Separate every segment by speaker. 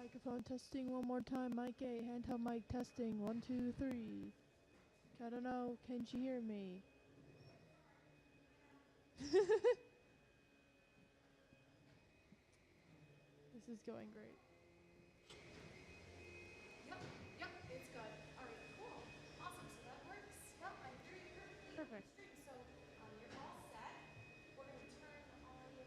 Speaker 1: Microphone testing one more time. Mic A, handheld mic testing. 1, 2, 3. I don't know. Can you hear me? This is going great.
Speaker 2: Yep, it's good. All right, cool. Awesome, so that works. Yep, I'm hearing you
Speaker 1: Perfect.
Speaker 2: perfectly. So you're all set. We're going to turn all your...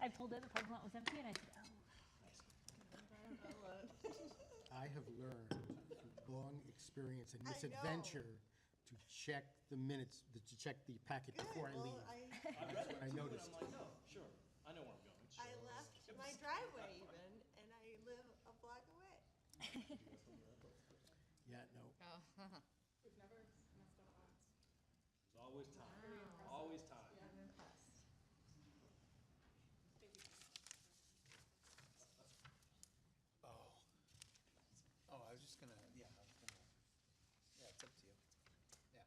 Speaker 3: I pulled in, the parking lot was empty, and I said, oh.
Speaker 4: I have learned through long experience and misadventure to check the minutes, to check the packet before I leave. I noticed.
Speaker 5: I'm like, no, sure, I know where I'm going.
Speaker 6: I left my driveway even, and I live a block away.
Speaker 4: Yeah, no.
Speaker 2: We've never messed up once.
Speaker 5: There's always time, always time.
Speaker 3: I'm impressed.
Speaker 7: Oh, I was just gonna, yeah, it's up to you. Yeah. Just text me.
Speaker 6: Sarah.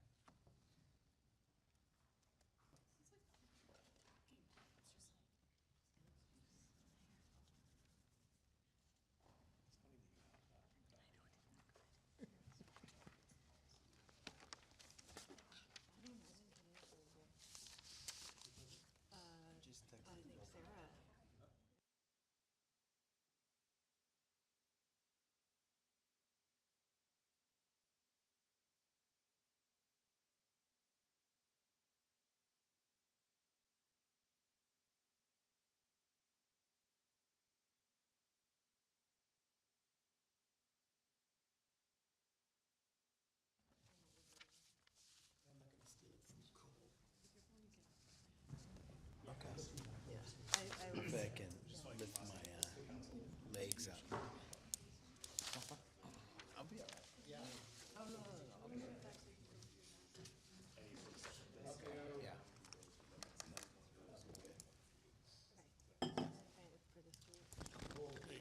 Speaker 7: Okay. If I can lift my legs up. I'll be all right. Yeah. Oh, no. I'll be all right. Yeah.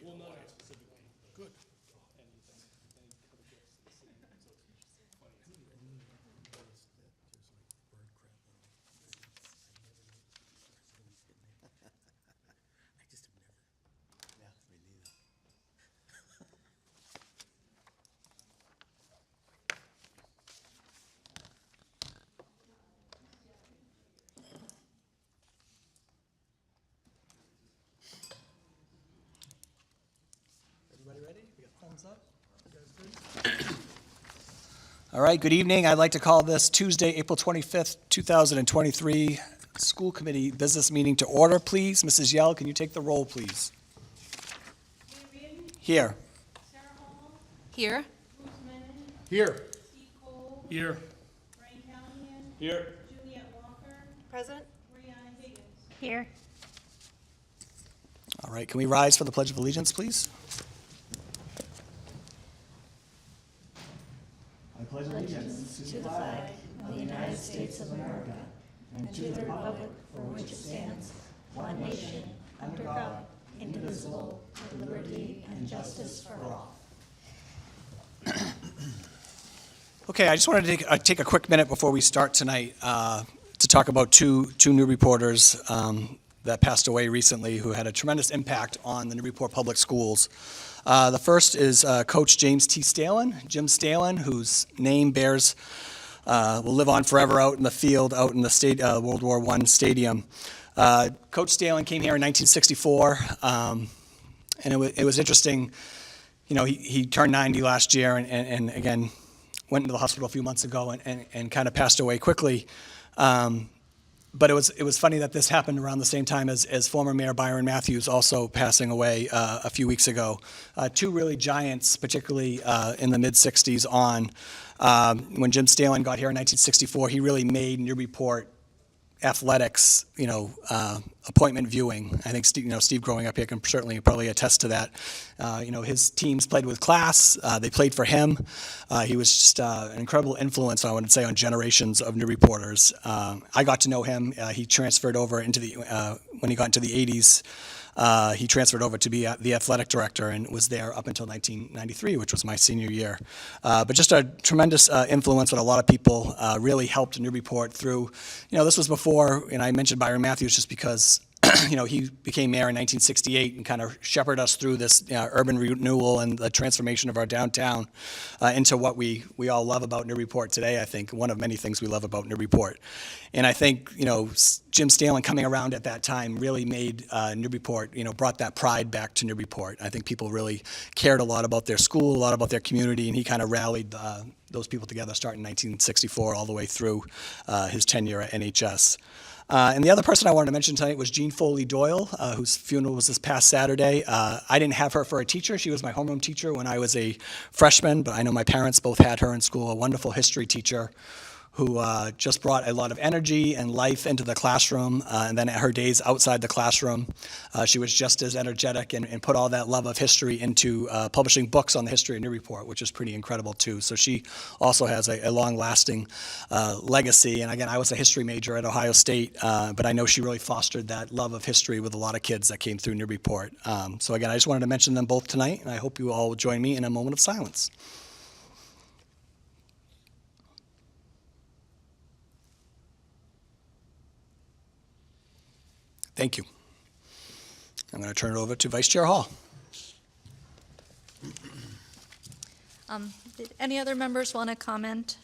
Speaker 5: Well, not specifically. Good. Anything, any kind of gifts to the city, so it's funny.
Speaker 4: Noticed that there's like bird crap on it. I just have never.
Speaker 7: Yeah, me neither.
Speaker 8: Everybody ready? We got thumbs up? You guys good? All right, good evening. I'd like to call this Tuesday, April 25th, 2023 School Committee Business Meeting to order, please. Mrs. Yell, can you take the roll, please? Here.
Speaker 3: Sarah Hall,
Speaker 6: Here.
Speaker 3: Bruce Menon,
Speaker 4: Here.
Speaker 3: Steve Cole,
Speaker 5: Here.
Speaker 3: Brian Callahan,
Speaker 5: Here.
Speaker 3: Juliette Walker,
Speaker 6: Present.
Speaker 3: Brianna Higgins.
Speaker 9: Here.
Speaker 8: All right, can we rise for the Pledge of Allegiance, please? I pledge allegiance
Speaker 9: To the flag of the United States of America and to the republic for which it stands, one nation, under God, indivisible, with liberty and justice for all.
Speaker 8: Okay, I just wanted to take a quick minute before we start tonight to talk about two new reporters that passed away recently who had a tremendous impact on the Newburyport Public Schools. The first is Coach James T. Stalin, Jim Stalin, whose name will live on forever out in the field, out in the World War I stadium. Coach Stalin came here in 1964, and it was interesting. You know, he turned 90 last year, and again, went into the hospital a few months ago and kind of passed away quickly. But it was funny that this happened around the same time as former Mayor Byron Matthews also passing away a few weeks ago. Two really giants, particularly in the mid-'60s on. When Jim Stalin got here in 1964, he really made Newburyport athletics, appointment viewing. I think Steve growing up here can certainly probably attest to that. His teams played with class. They played for him. He was just an incredible influence, I would say, on generations of Newburyporters. I got to know him. He transferred over into when he got into the 80s. He transferred over to be the athletic director and was there up until 1993, which was my senior year. But just a tremendous influence on a lot of people, really helped Newburyport through, this was before, and I mentioned Byron Matthews just because, he became mayor in 1968 and kind of shepherded us through this urban renewal and the transformation of our downtown into what we all love about Newburyport today, I think, one of many things we love about Newburyport. And I think, Jim Stalin coming around at that time really made Newburyport, brought that pride back to Newburyport. I think people really cared a lot about their school, a lot about their community, and he kind of rallied those people together starting in 1964 all the way through his tenure at NHS. And the other person I wanted to mention tonight was Jean Foley Doyle, whose funeral was this past Saturday. I didn't have her for a teacher. She was my homeroom teacher when I was a freshman, but I know my parents both had her in school, a wonderful history teacher who just brought a lot of energy and life into the classroom. And then at her days outside the classroom, she was just as energetic and put all that love of history into publishing books on the history of Newburyport, which is pretty incredible too. So she also has a long-lasting legacy. And again, I was a history major at Ohio State, but I know she really fostered that love of history with a lot of kids that came through Newburyport. So again, I just wanted to mention them both tonight, and I hope you all will join me in a moment of silence. Thank you. I'm going to turn it over to Vice Chair Hall.
Speaker 10: Did any other members want to comment?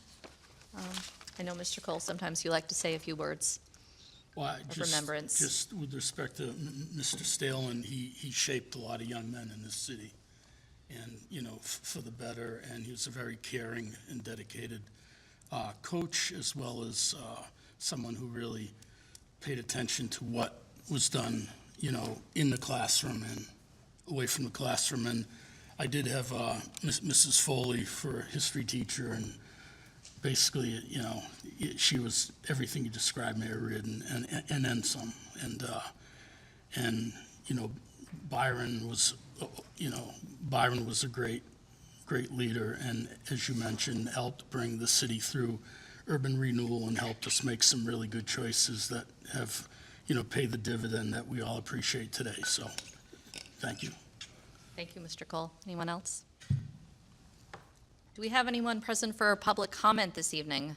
Speaker 10: I know, Mr. Cole, sometimes you like to say a few words
Speaker 5: Well,
Speaker 10: of remembrance.
Speaker 5: Just with respect to Mr. Stalen, he shaped a lot of young men in this city, and, you know, for the better, and he was a very caring and dedicated coach, as well as someone who really paid attention to what was done, you know, in the classroom and away from the classroom. And I did have Mrs. Foley for a history teacher, and basically, you know, she was everything you described, Mayor Reed, and then some. And you know, Byron was a great leader, and as you mentioned, helped bring the city through urban renewal and helped us make some really good choices that have, you know, paid the dividend that we all appreciate today. So, thank you.
Speaker 10: Thank you, Mr. Cole. Anyone else? Do we have anyone present for public comment this evening?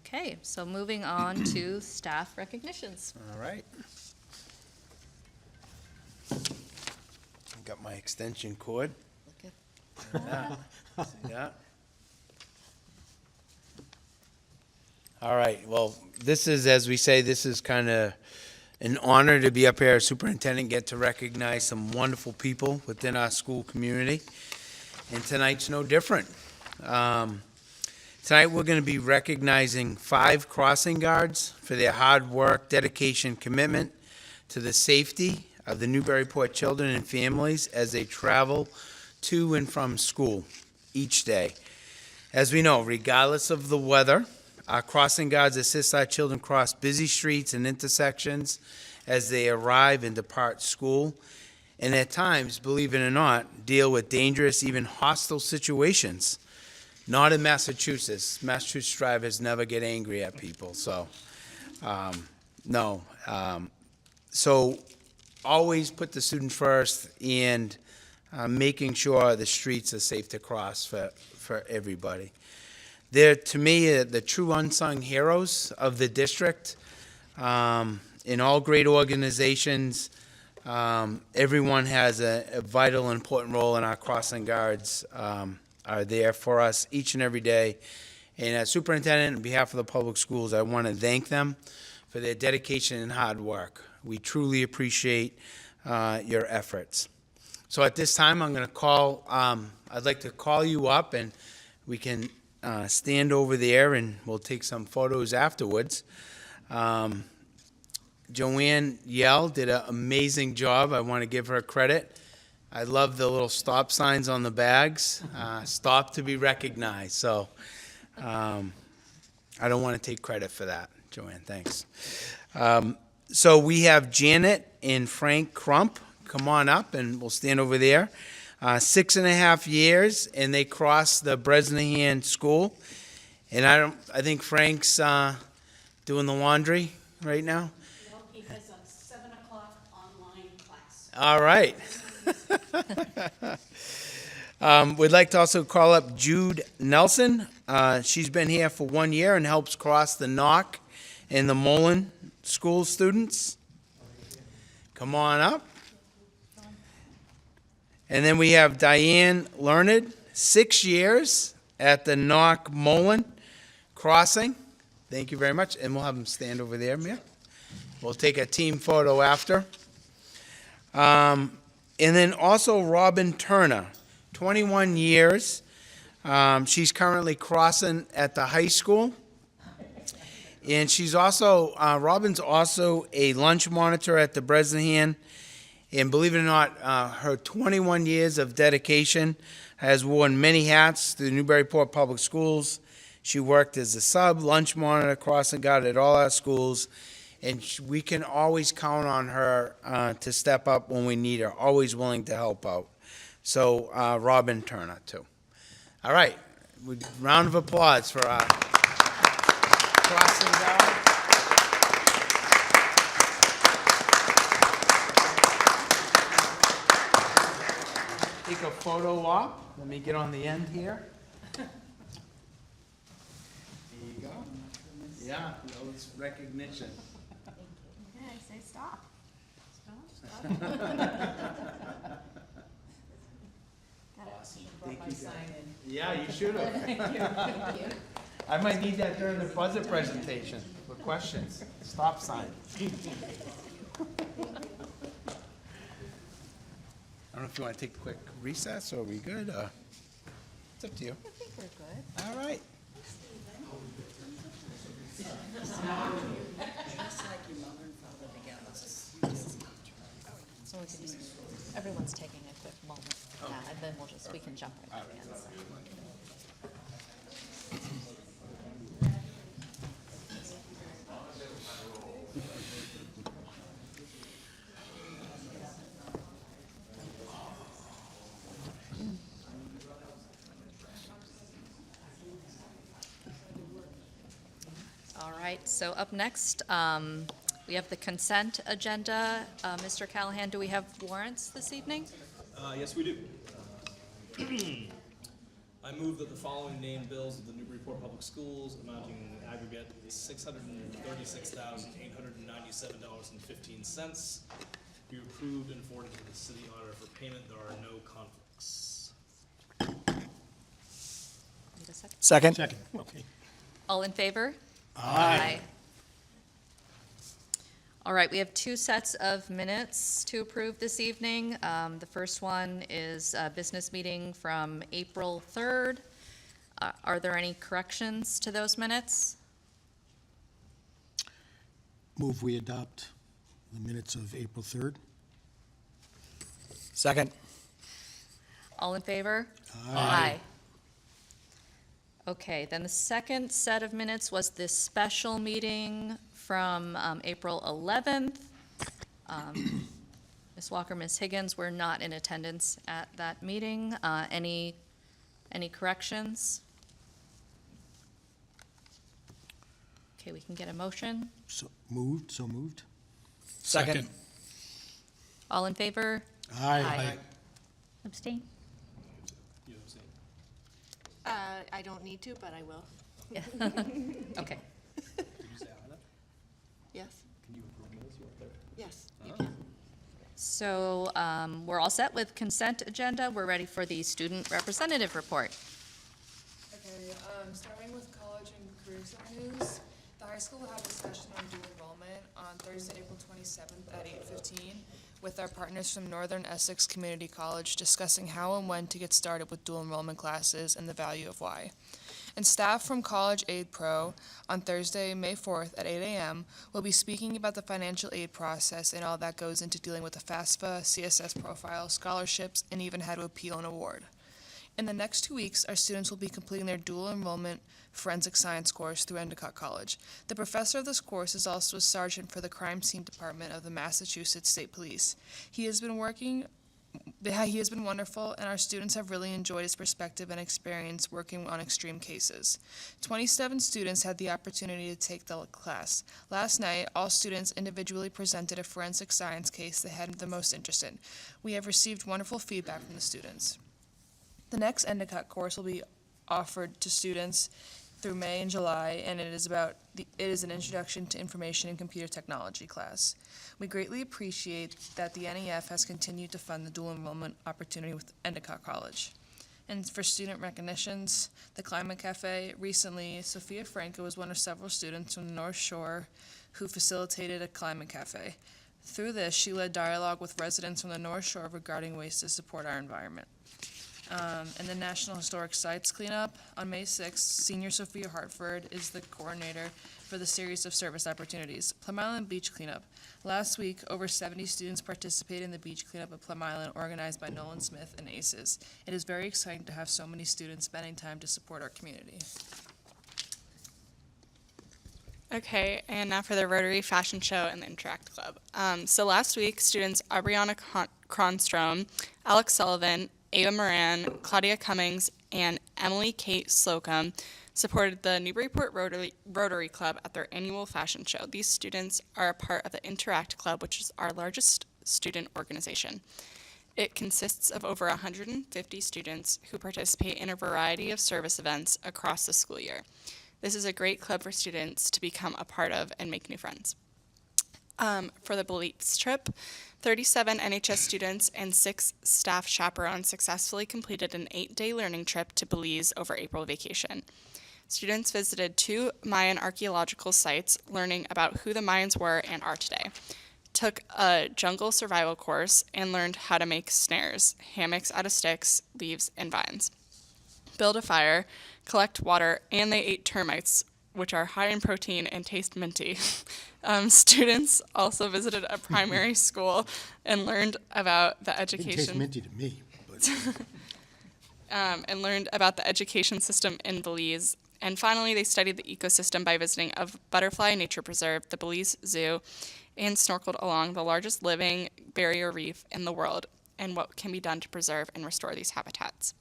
Speaker 10: Okay, so moving on to staff recognitions.
Speaker 7: All right. Got my extension cord.
Speaker 10: Look at
Speaker 7: Yeah. All right, well, this is, as we say, this is kind of an honor to be up here as superintendent, get to recognize some wonderful people within our school community. And tonight's no different. Tonight we're going to be recognizing 5 crossing guards for their hard work, dedication, commitment to the safety of the Newburyport children and families as they travel to and from school each day. As we know, regardless of the weather, our crossing guards assist our children cross busy streets and intersections as they arrive and depart school, and at times, believe it or not, deal with dangerous, even hostile situations. Not in Massachusetts. Massachusetts drivers never get angry at people, so, no. So always put the students first, and making sure the streets are safe to cross for everybody. They're, to me, the true unsung heroes of the district. In all great organizations, everyone has a vital and important role, and our crossing guards are there for us each and every day. And as superintendent, on behalf of the public schools, I want to thank them for their dedication and hard work. We truly appreciate your efforts. So at this time, I'm going to call, I'd like to call you up, and we can stand over there, and we'll take some photos afterwards. Joanne Yell did an amazing job. I want to give her credit. I love the little stop signs on the bags. Stop to be recognized. So I don't want to take credit for that, Joanne. Thanks. So we have Janet and Frank Crump. Come on up, and we'll stand over there. 6.5 years, and they crossed the Bresnahan School. And I think Frank's doing the laundry right now.
Speaker 3: No, he has a 7 o'clock online class.
Speaker 7: All right. We'd like to also call up Jude Nelson. She's been here for 1 year and helps cross the Knock and the Mullen school students. Come on up. And then we have Diane Learned, 6 years at the Knock Mullen crossing. Thank you very much. And we'll have them stand over there, Mia. We'll take a team photo after. And then also Robin Turner, 21 years. She's currently crossing at the high school. And she's also, Robin's also a lunch monitor at the Bresnahan. And believe it or not, her 21 years of dedication has worn many hats through the Newburyport Public Schools. She worked as a sub, lunch monitor, crossing guard at all our schools. And we can always count on her to step up when we need her, always willing to help out. So Robin Turner, too. All right, round of applause for our crossing guard. Take a photo op. Let me get on the end here. There you go. Yeah, those recognition.
Speaker 10: Okay, say stop.
Speaker 7: Awesome. Thank you. Yeah, you should have. I might need that during the budget presentation for questions. Stop sign. I don't know if you want to take a quick recess, or are we good? It's up to you.
Speaker 10: I think we're good.
Speaker 7: All right.
Speaker 10: So we can just, everyone's taking a quick moment, and then we can jump right back in. So. All right, so up next, we have the consent agenda. Mr. Callahan, do we have warrants this evening?
Speaker 11: Yes, we do. I move that the following named bills of the Newburyport Public Schools amounting in aggregate $636,897.15 be approved and forwarded to the city auditor for payment. There are no conflicts.
Speaker 10: Need a second?
Speaker 8: Second?
Speaker 4: Second, okay.
Speaker 10: All in favor?
Speaker 4: Aye.
Speaker 10: All right, we have two sets of minutes to approve this evening. The first one is a business meeting from April 3rd. Are there any corrections to those minutes?
Speaker 4: Move we adopt the minutes of April 3rd.
Speaker 8: Second?
Speaker 10: All in favor?
Speaker 4: Aye.
Speaker 10: Okay, then the second set of minutes was this special meeting from April 11th. Ms. Walker, Ms. Higgins were not in attendance at that meeting. Any corrections? Okay, we can get a motion.
Speaker 4: So moved.
Speaker 8: Second?
Speaker 10: All in favor?
Speaker 4: Aye.
Speaker 10: Abstain?
Speaker 11: You abstain.
Speaker 6: I don't need to, but I will.
Speaker 10: Yeah. Okay.
Speaker 11: Did you say aye then?
Speaker 6: Yes,
Speaker 11: Can you approve minutes? You weren't there.
Speaker 6: yes, you can.
Speaker 10: So we're all set with consent agenda. We're ready for the student representative report.
Speaker 12: Okay, starting with college and career center news, the high school will have a session on dual enrollment on Thursday, April 27th at 8:15 with our partners from Northern Essex Community College discussing how and when to get started with dual enrollment classes and the value of why. And staff from College Aid Pro on Thursday, May 4th at 8 a.m. will be speaking about the financial aid process and all that goes into dealing with the FAFSA, CSS profile, scholarships, and even how to appeal an award. In the next 2 weeks, our students will be completing their dual enrollment forensic science course through Endicott College. The professor of this course is also a sergeant for the crime scene department of the Massachusetts State Police. He has been wonderful, and our students have really enjoyed his perspective and experience working on extreme cases. 27 students had the opportunity to take the class. Last night, all students individually presented a forensic science case they had the most interest in. We have received wonderful feedback from the students. The next Endicott course will be offered to students through May and July, and it is an introduction to information and computer technology class. We greatly appreciate that the NEF has continued to fund the dual enrollment opportunity with Endicott College. And for student recognitions, the Climate Cafe, recently, Sophia Franco was one of several students from the North Shore who facilitated a Climate Cafe. Through this, she led dialogue with residents from the North Shore regarding ways to support our environment. And the National Historic Sites cleanup on May 6th, Senior Sophia Hartford is the coordinator, for the series of service opportunities. Plum Island Beach Cleanup. Last week, over 70 students participated in the beach cleanup at Plum Island, organized by Nolan Smith and ACES. It is very exciting to have so many students spending time to support our community.
Speaker 13: Okay, and now for the Rotary Fashion Show and the Interact Club. So last week, students Aubriana Cronstrom, Alex Sullivan, Ava Moran, Claudia Cummings, and Emily Kate Slocum supported the Newburyport Rotary Club at their annual fashion show. These students are a part of the Interact Club, which is our largest student organization. It consists of over 150 students who participate in a variety of service events across the school year. This is a great club for students to become a part of and make new friends. For the Belize trip, 37 NHS students and 6 staff chaperones successfully completed an 8-day learning trip to Belize over April vacation. Students visited 2 Mayan archaeological sites, learning about who the Mayans were and are today, took a jungle survival course, and learned how to make snares, hammocks out of sticks, leaves, and vines, build a fire, collect water, and they ate termites, which are high in protein and taste minty. Students also visited a primary school and learned about the education.
Speaker 4: It tastes minty to me. But.
Speaker 13: And learned about the education system in Belize. And finally, they studied the ecosystem by visiting a butterfly nature preserve, the Belize Zoo, and snorkeled along the largest living barrier reef in the world and what can be done to preserve and restore these habitats.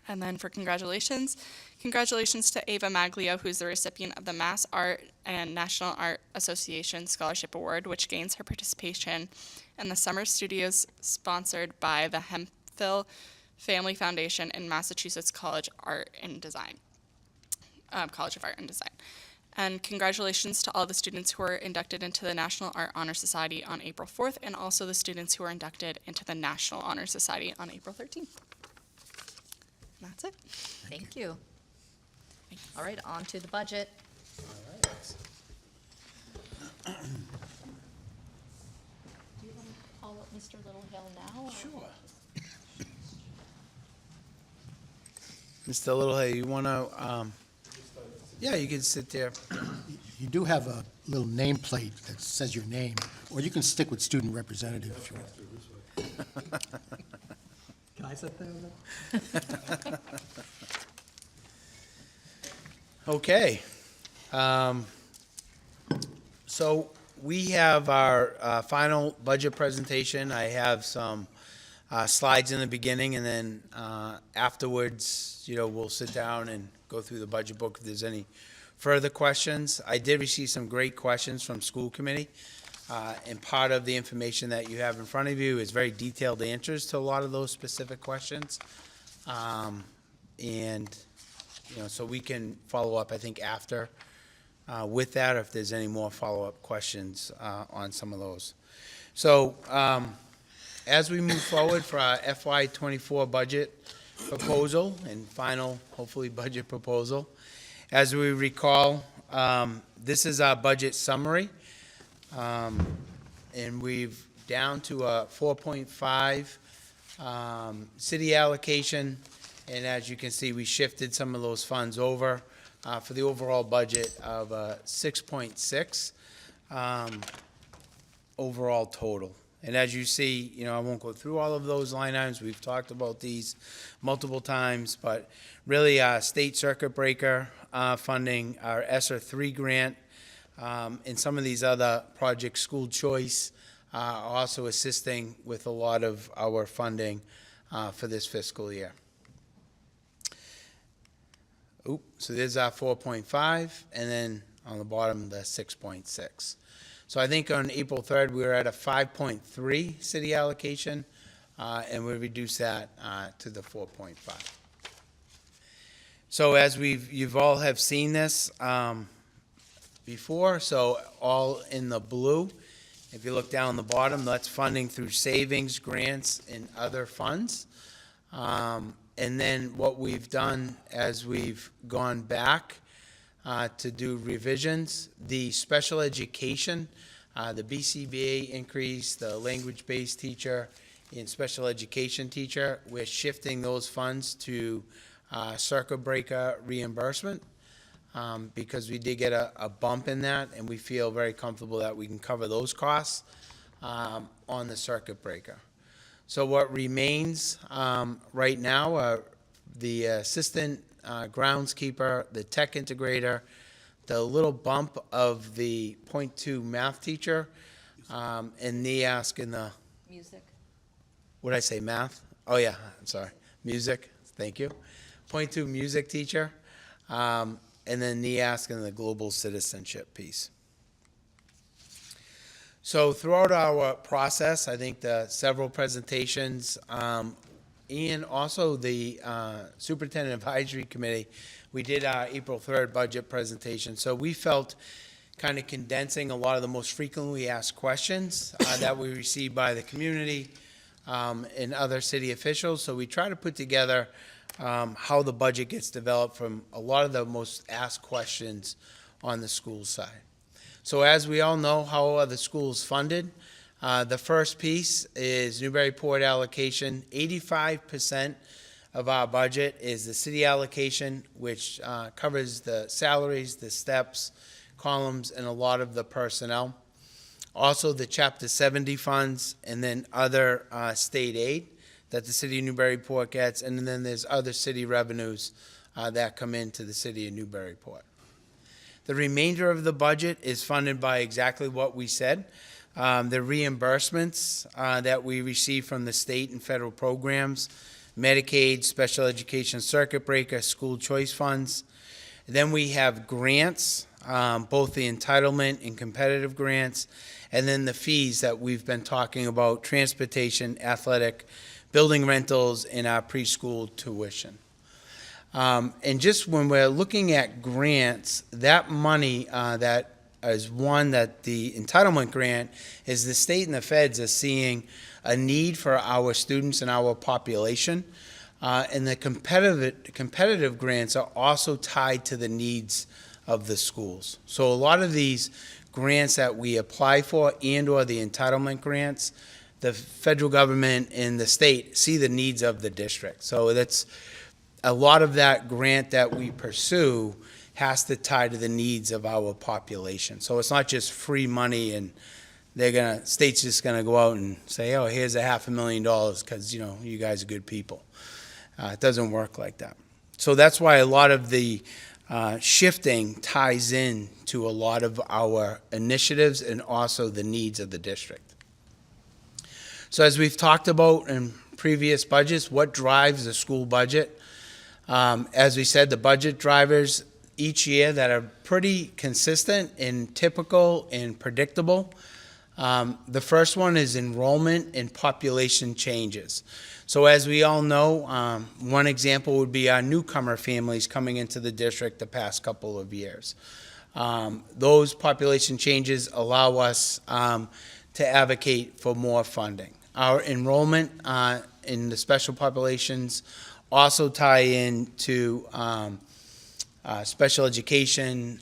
Speaker 13: And then for congratulations to Ava Maglio, who's the recipient of the Mass Art and National Art Association Scholarship Award, which gains her participation in the Summer Studios sponsored by the Hemphill Family Foundation and Massachusetts College of Art and Design. And congratulations to all the students who were inducted into the National Art Honor Society on April 4th, and also the students who were inducted into the National Honor Society on April 13th. That's it.
Speaker 10: Thank you. All right, on to the budget.
Speaker 5: All right.
Speaker 10: Do you want to call up Mr. Littlehill now?
Speaker 5: Sure.
Speaker 7: Mr. Littlehill, you want to, yeah, you can sit there.
Speaker 4: You do have a little nameplate that says your name, or you can stick with student representative if you want.
Speaker 8: Can I sit there?
Speaker 7: Okay. So we have our final budget presentation. I have some slides in the beginning, and then afterwards, we'll sit down and go through the budget book if there's any further questions. I did receive some great questions from school committee, and part of the information that you have in front of you is very detailed answers to a lot of those specific questions. So we can follow up, I think, after with that, or if there's any more follow-up questions on some of those. So as we move forward for our FY24 budget proposal and final, hopefully, budget proposal, as we recall, this is our budget summary, and we've down to a 4.5 city allocation, and as you can see, we shifted some of those funds over for the overall budget of 6.6 overall total. And as you see, I won't go through all of those line items. We've talked about these multiple times, but really state circuit breaker funding, our ESSER 3 grant, and some of these other projects, school choice, are also assisting with a lot of our funding for this fiscal year. So there's our 4.5, and then on the bottom, the 6.6. So I think on April 3rd, we were at a 5.3 city allocation, and we reduced that to the 4.5. So as you've all have seen this before, so all in the blue. If you look down the bottom, that's funding through savings, grants, and other funds. And then what we've done as we've gone back to do revisions, the special education, the BCBA increase, the language-based teacher and special education teacher, we're shifting those funds to circuit breaker reimbursement. because we did get a bump in that, and we feel very comfortable that we can cover those costs on the circuit breaker. So what remains right now are the assistant groundskeeper, the tech integrator, the little bump of the .2 math teacher, and NEASC in the,
Speaker 10: Music.
Speaker 7: what did I say, math? Oh, yeah, I'm sorry, music, thank you. .2 music teacher, and then NEASC in the global citizenship piece. So throughout our process, I think the several presentations, and also the Superintendent Advisory Committee, we did our April 3rd budget presentation. So we felt kind of condensing a lot of the most frequently asked questions that we received by the community and other city officials. So we try to put together how the budget gets developed from a lot of the most asked questions on the school side. So as we all know, how are the schools funded? The first piece is Newburyport allocation. 85% of our budget is the city allocation, which covers the salaries, the steps, columns, and a lot of the personnel. Also the Chapter 70 funds, and then other state aid that the city of Newburyport gets, and then there's other city revenues that come into the city of Newburyport. The remainder of the budget is funded by exactly what we said. The reimbursements that we receive from the state and federal programs, Medicaid, special education circuit breaker, school choice funds. Then we have grants, both the entitlement and competitive grants, and then the fees that we've been talking about, transportation, athletic, building rentals, and our preschool tuition. And just when we're looking at grants, that money that is one that the entitlement grant is the state and the feds are seeing a need for our students and our population. And the competitive grants are also tied to the needs of the schools. So a lot of these grants that we apply for and or the entitlement grants, the federal government and the state see the needs of the district. So that's a lot of that grant that we pursue has to tie to the needs of our population. So it's not just free money and state's just gonna go out and say, oh, here's $500,000 because, you know, you guys are good people. It doesn't work like that. So that's why a lot of the shifting ties in to a lot of our initiatives and also the needs of the district. So as we've talked about in previous budgets, what drives the school budget? As we said, the budget drivers each year that are pretty consistent and typical and predictable. The first one is enrollment and population changes. So as we all know, one example would be our newcomer families coming into the district the past couple of years. Those population changes allow us to advocate for more funding. Our enrollment in the special populations also tie into special education,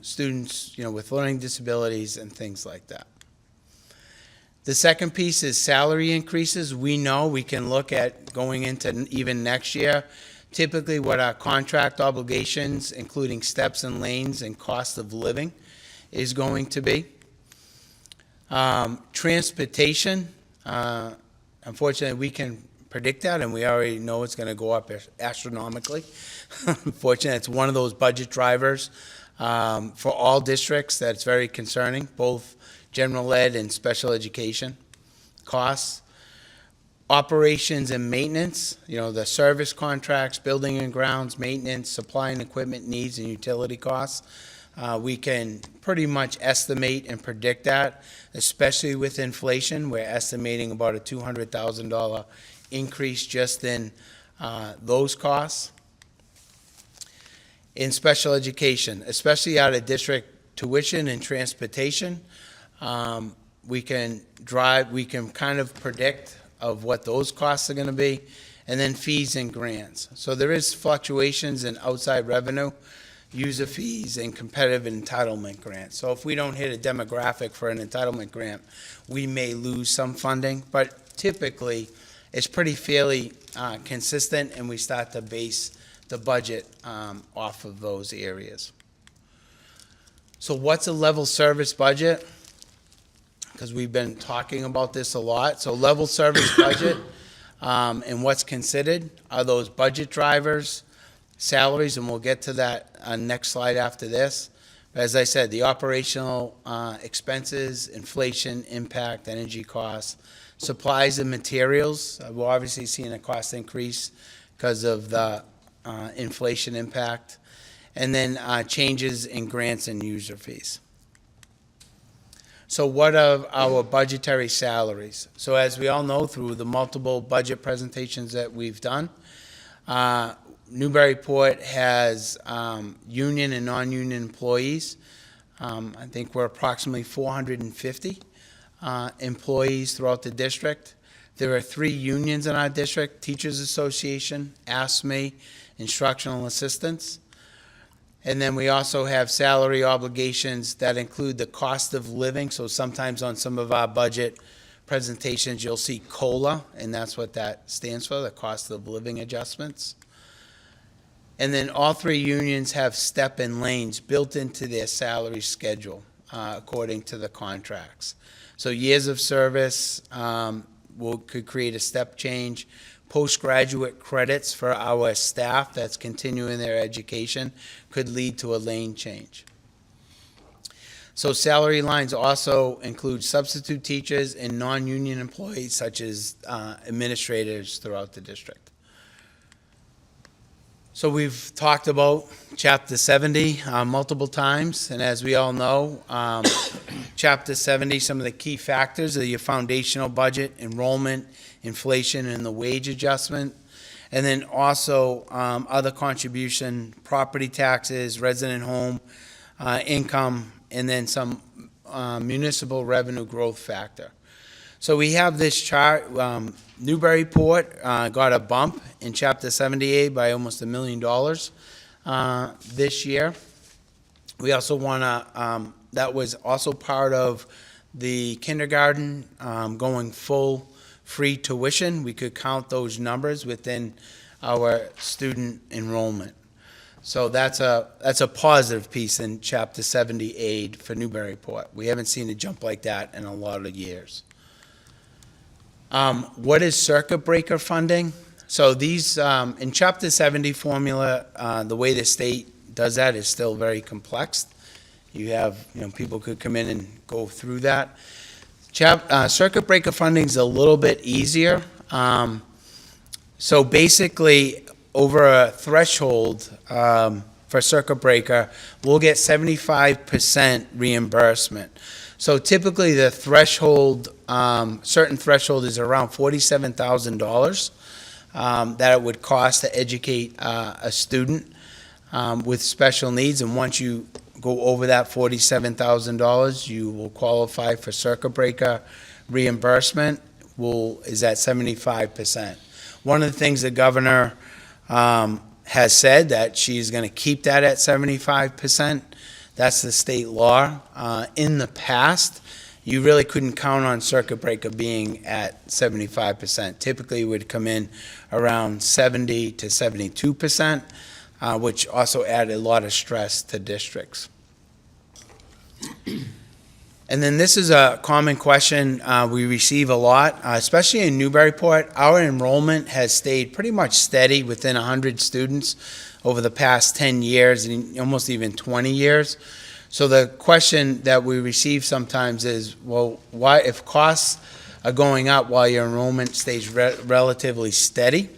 Speaker 7: students, you know, with learning disabilities and things like that. The second piece is salary increases. We know we can look at going into even next year, typically what our contract obligations, including steps and lanes and cost of living, is going to be. Transportation, unfortunately, we can predict that, and we already know it's going to go up astronomically. Unfortunately, it's one of those budget drivers for all districts that's very concerning, both general ed and special education costs. Operations and maintenance, you know, the service contracts, building and grounds, maintenance, supply and equipment needs, and utility costs. We can pretty much estimate and predict that, especially with inflation. We're estimating about a $200,000 increase just in those costs. In special education, especially out of district tuition and transportation, we can kind of predict of what those costs are going to be, and then fees and grants. So there is fluctuations in outside revenue, user fees, and competitive entitlement grants. So if we don't hit a demographic for an entitlement grant, we may lose some funding, but typically it's pretty fairly consistent, and we start to base the budget off of those areas. So what's a level service budget? Because we've been talking about this a lot. So level service budget and what's considered are those budget drivers, salaries, and we'll get to that next slide after this. But as I said, the operational expenses, inflation, impact, energy costs, supplies and materials. We're obviously seeing a cost increase because of the inflation impact. And then changes in grants and user fees. So what are our budgetary salaries? So as we all know, through the multiple budget presentations that we've done, Newburyport has union and non-union employees. I think we're approximately 450 employees throughout the district. There are 3 unions in our district: Teachers Association, ASME, Instructional Assistants. And then we also have salary obligations that include the cost of living. So sometimes on some of our budget presentations, you'll see COLA, and that's what that stands for, the cost of living adjustments. And then all 3 unions have step and lanes built into their salary schedule according to the contracts. So years of service could create a step change. Postgraduate credits for our staff that's continuing their education could lead to a lane change. So salary lines also include substitute teachers and non-union employees such as administrators throughout the district. So we've talked about Chapter 70 multiple times, and as we all know, Chapter 70, some of the key factors are your foundational budget, enrollment, inflation, and the wage adjustment, and then also other contribution, property taxes, resident home income, and then some municipal revenue growth factor. So we have this chart. Newburyport got a bump in Chapter 70A by almost $1 million this year. We also want to, that was also part of the kindergarten going full free tuition. We could count those numbers within our student enrollment. So that's a positive piece in Chapter 70 aid for Newburyport. We haven't seen a jump like that in a lot of years. What is circuit breaker funding? So these, in Chapter 70 formula, the way the state does that is still very complex. You have, people could come in and go through that. Circuit breaker funding is a little bit easier. So basically, over a threshold for circuit breaker, we'll get 75% reimbursement. So typically the threshold, certain threshold is around $47,000 that it would cost to educate a student with special needs. And once you go over that $47,000, you will qualify for circuit breaker reimbursement. Is at 75%. One of the things the governor has said that she's going to keep that at 75%. That's the state law. In the past, you really couldn't count on circuit breaker being at 75%. Typically, it would come in around 70 to 72%, which also added a lot of stress to districts. And then this is a common question we receive a lot, especially in Newburyport. Our enrollment has stayed pretty much steady within 100 students over the past 10 years and almost even 20 years. So the question that we receive sometimes is, well, why, if costs are going up while your enrollment stays relatively steady?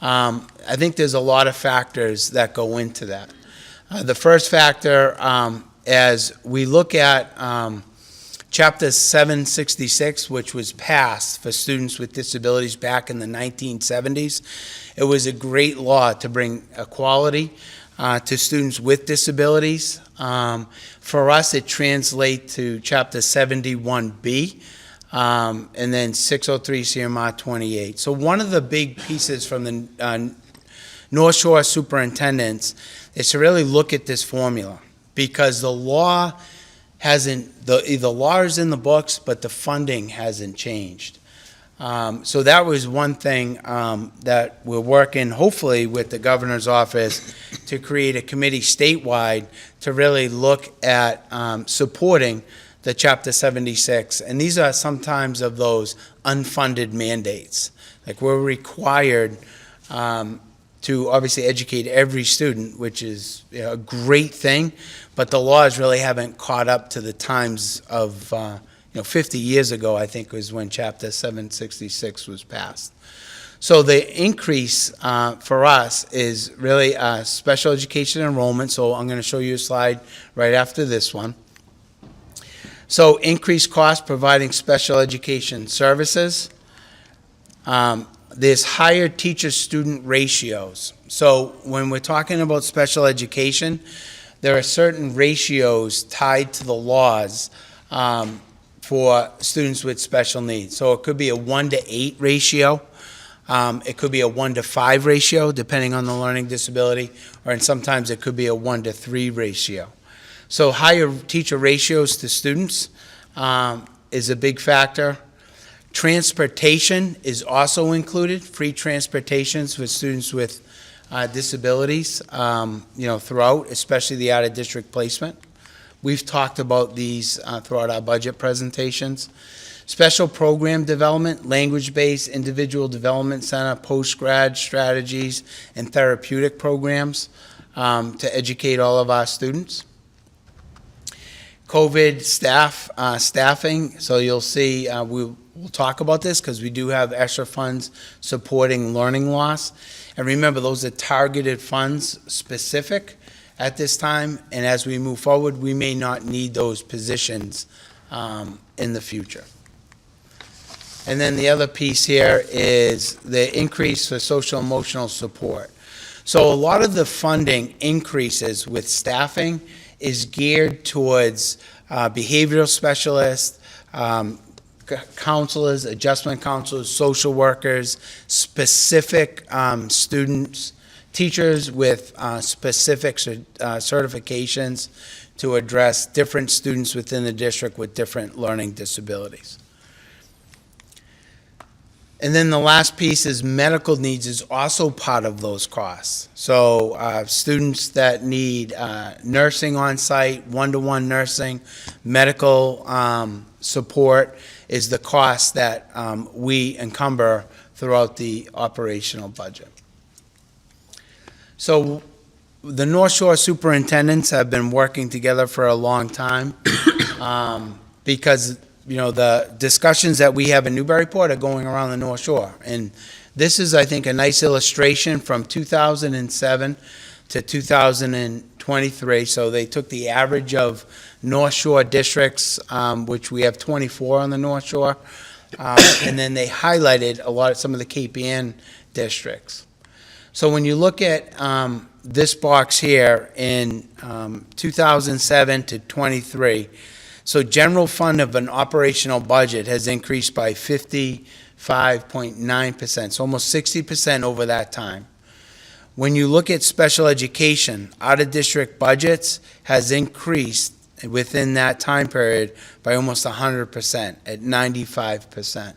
Speaker 7: I think there's a lot of factors that go into that. The first factor, as we look at Chapter 766, which was passed for students with disabilities back in the 1970s. It was a great law to bring equality to students with disabilities. For us, it translates to Chapter 71B, and then 603 CMR 28. So one of the big pieces from the North Shore superintendents is to really look at this formula, because the law hasn't, the law is in the books, but the funding hasn't changed. So that was one thing that we're working, hopefully, with the governor's office to create a committee statewide to really look at supporting the Chapter 76. And these are sometimes of those unfunded mandates. Like, we're required to obviously educate every student, which is a great thing, but the laws really haven't caught up to the times of, 50 years ago, I think, was when Chapter 766 was passed. So the increase for us is really special education enrollment. So I'm going to show you a slide right after this one. So increased cost providing special education services. There's higher teacher-student ratios. So when we're talking about special education, there are certain ratios tied to the laws for students with special needs. So it could be a 1-to-8 ratio. It could be a 1-to-5 ratio, depending on the learning disability, and sometimes it could be a 1-to-3 ratio. So higher teacher ratios to students is a big factor. Transportation is also included, free transportations for students with disabilities, throughout, especially the out-of-district placement. We've talked about these throughout our budget presentations. Special program development, language-based, individual development center, post-grad strategies, and therapeutic programs to educate all of our students. COVID staffing, so you'll see we'll talk about this because we do have extra funds supporting learning loss. And remember, those are targeted funds specific at this time, and as we move forward, we may not need those positions in the future. And then the other piece here is the increase for social emotional support. So a lot of the funding increases with staffing is geared towards behavioral specialists, counselors, adjustment counselors, social workers, specific students, teachers with specific certifications to address different students within the district with different learning disabilities. And then the last piece is medical needs is also part of those costs. So students that need nursing on site, one-to-one nursing, medical support is the cost that we encumber throughout the operational budget. So the North Shore superintendents have been working together for a long time because the discussions that we have in Newburyport are going around the North Shore. And this is, I think, a nice illustration from 2007 to 2023. So they took the average of North Shore districts, which we have 24 on the North Shore, and then they highlighted some of the Cape Ann districts. So when you look at this box here in 2007 to 23, so general fund of an operational budget has increased by 55.9%, so almost 60% over that time. When you look at special education, out-of-district budgets has increased within that time period by almost 100% at 95%.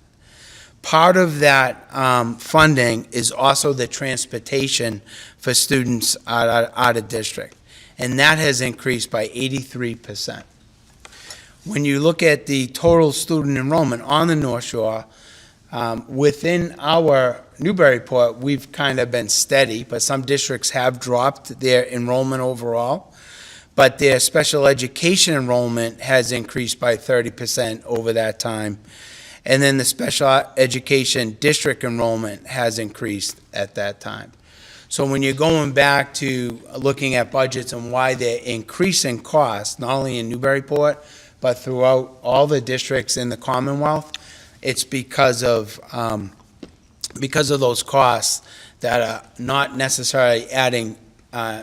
Speaker 7: Part of that funding is also the transportation for students out of district, and that has increased by 83%. When you look at the total student enrollment on the North Shore, within our Newburyport, we've kind of been steady, but some districts have dropped their enrollment overall. But their special education enrollment has increased by 30% over that time. And then the special education district enrollment has increased at that time. So when you're going back to looking at budgets and why they're increasing costs, not only in Newburyport, but throughout all the districts in the Commonwealth, it's because of those costs that are not necessarily adding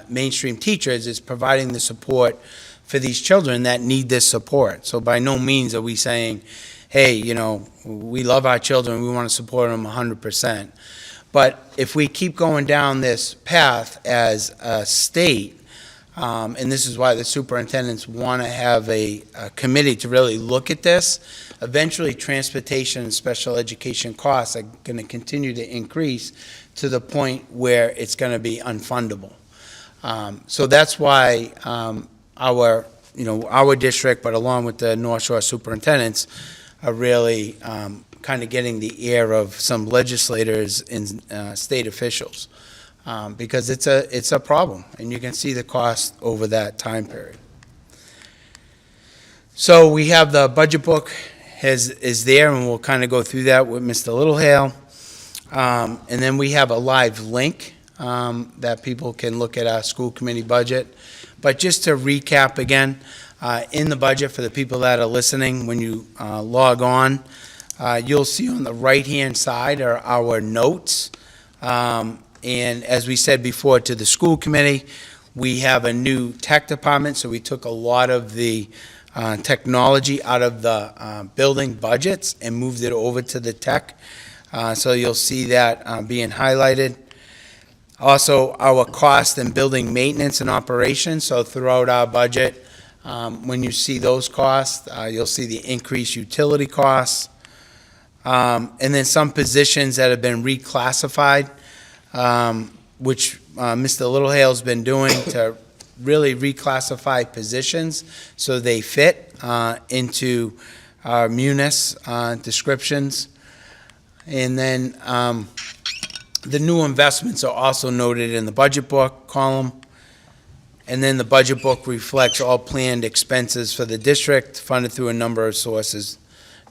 Speaker 7: mainstream teachers, is providing the support for these children that need this support. So by no means are we saying, hey, we love our children, we want to support them 100%. But if we keep going down this path as a state, and this is why the superintendents want to have a committee to really look at this, eventually transportation and special education costs are going to continue to increase to the point where it's going to be unfundable. So that's why our district, but along with the North Shore superintendents, are really kind of getting the ear of some legislators and state officials, because it's a problem, and you can see the cost over that time period. So we have the budget book is there, and we'll kind of go through that with Mr. Littlehale. And then we have a live link that people can look at our school committee budget. But just to recap again, in the budget for the people that are listening, when you log on, you'll see on the right-hand side are our notes. And as we said before to the school committee, we have a new tech department, so we took a lot of the technology out of the building budgets and moved it over to the tech. So you'll see that being highlighted. Also, our cost in building maintenance and operations, so throughout our budget, when you see those costs, you'll see the increased utility costs. And then some positions that have been reclassified, which Mr. Littlehale's been doing to really reclassify positions so they fit into our munis descriptions. And then the new investments are also noted in the budget book column. And then the budget book reflects all planned expenses for the district funded through a number of sources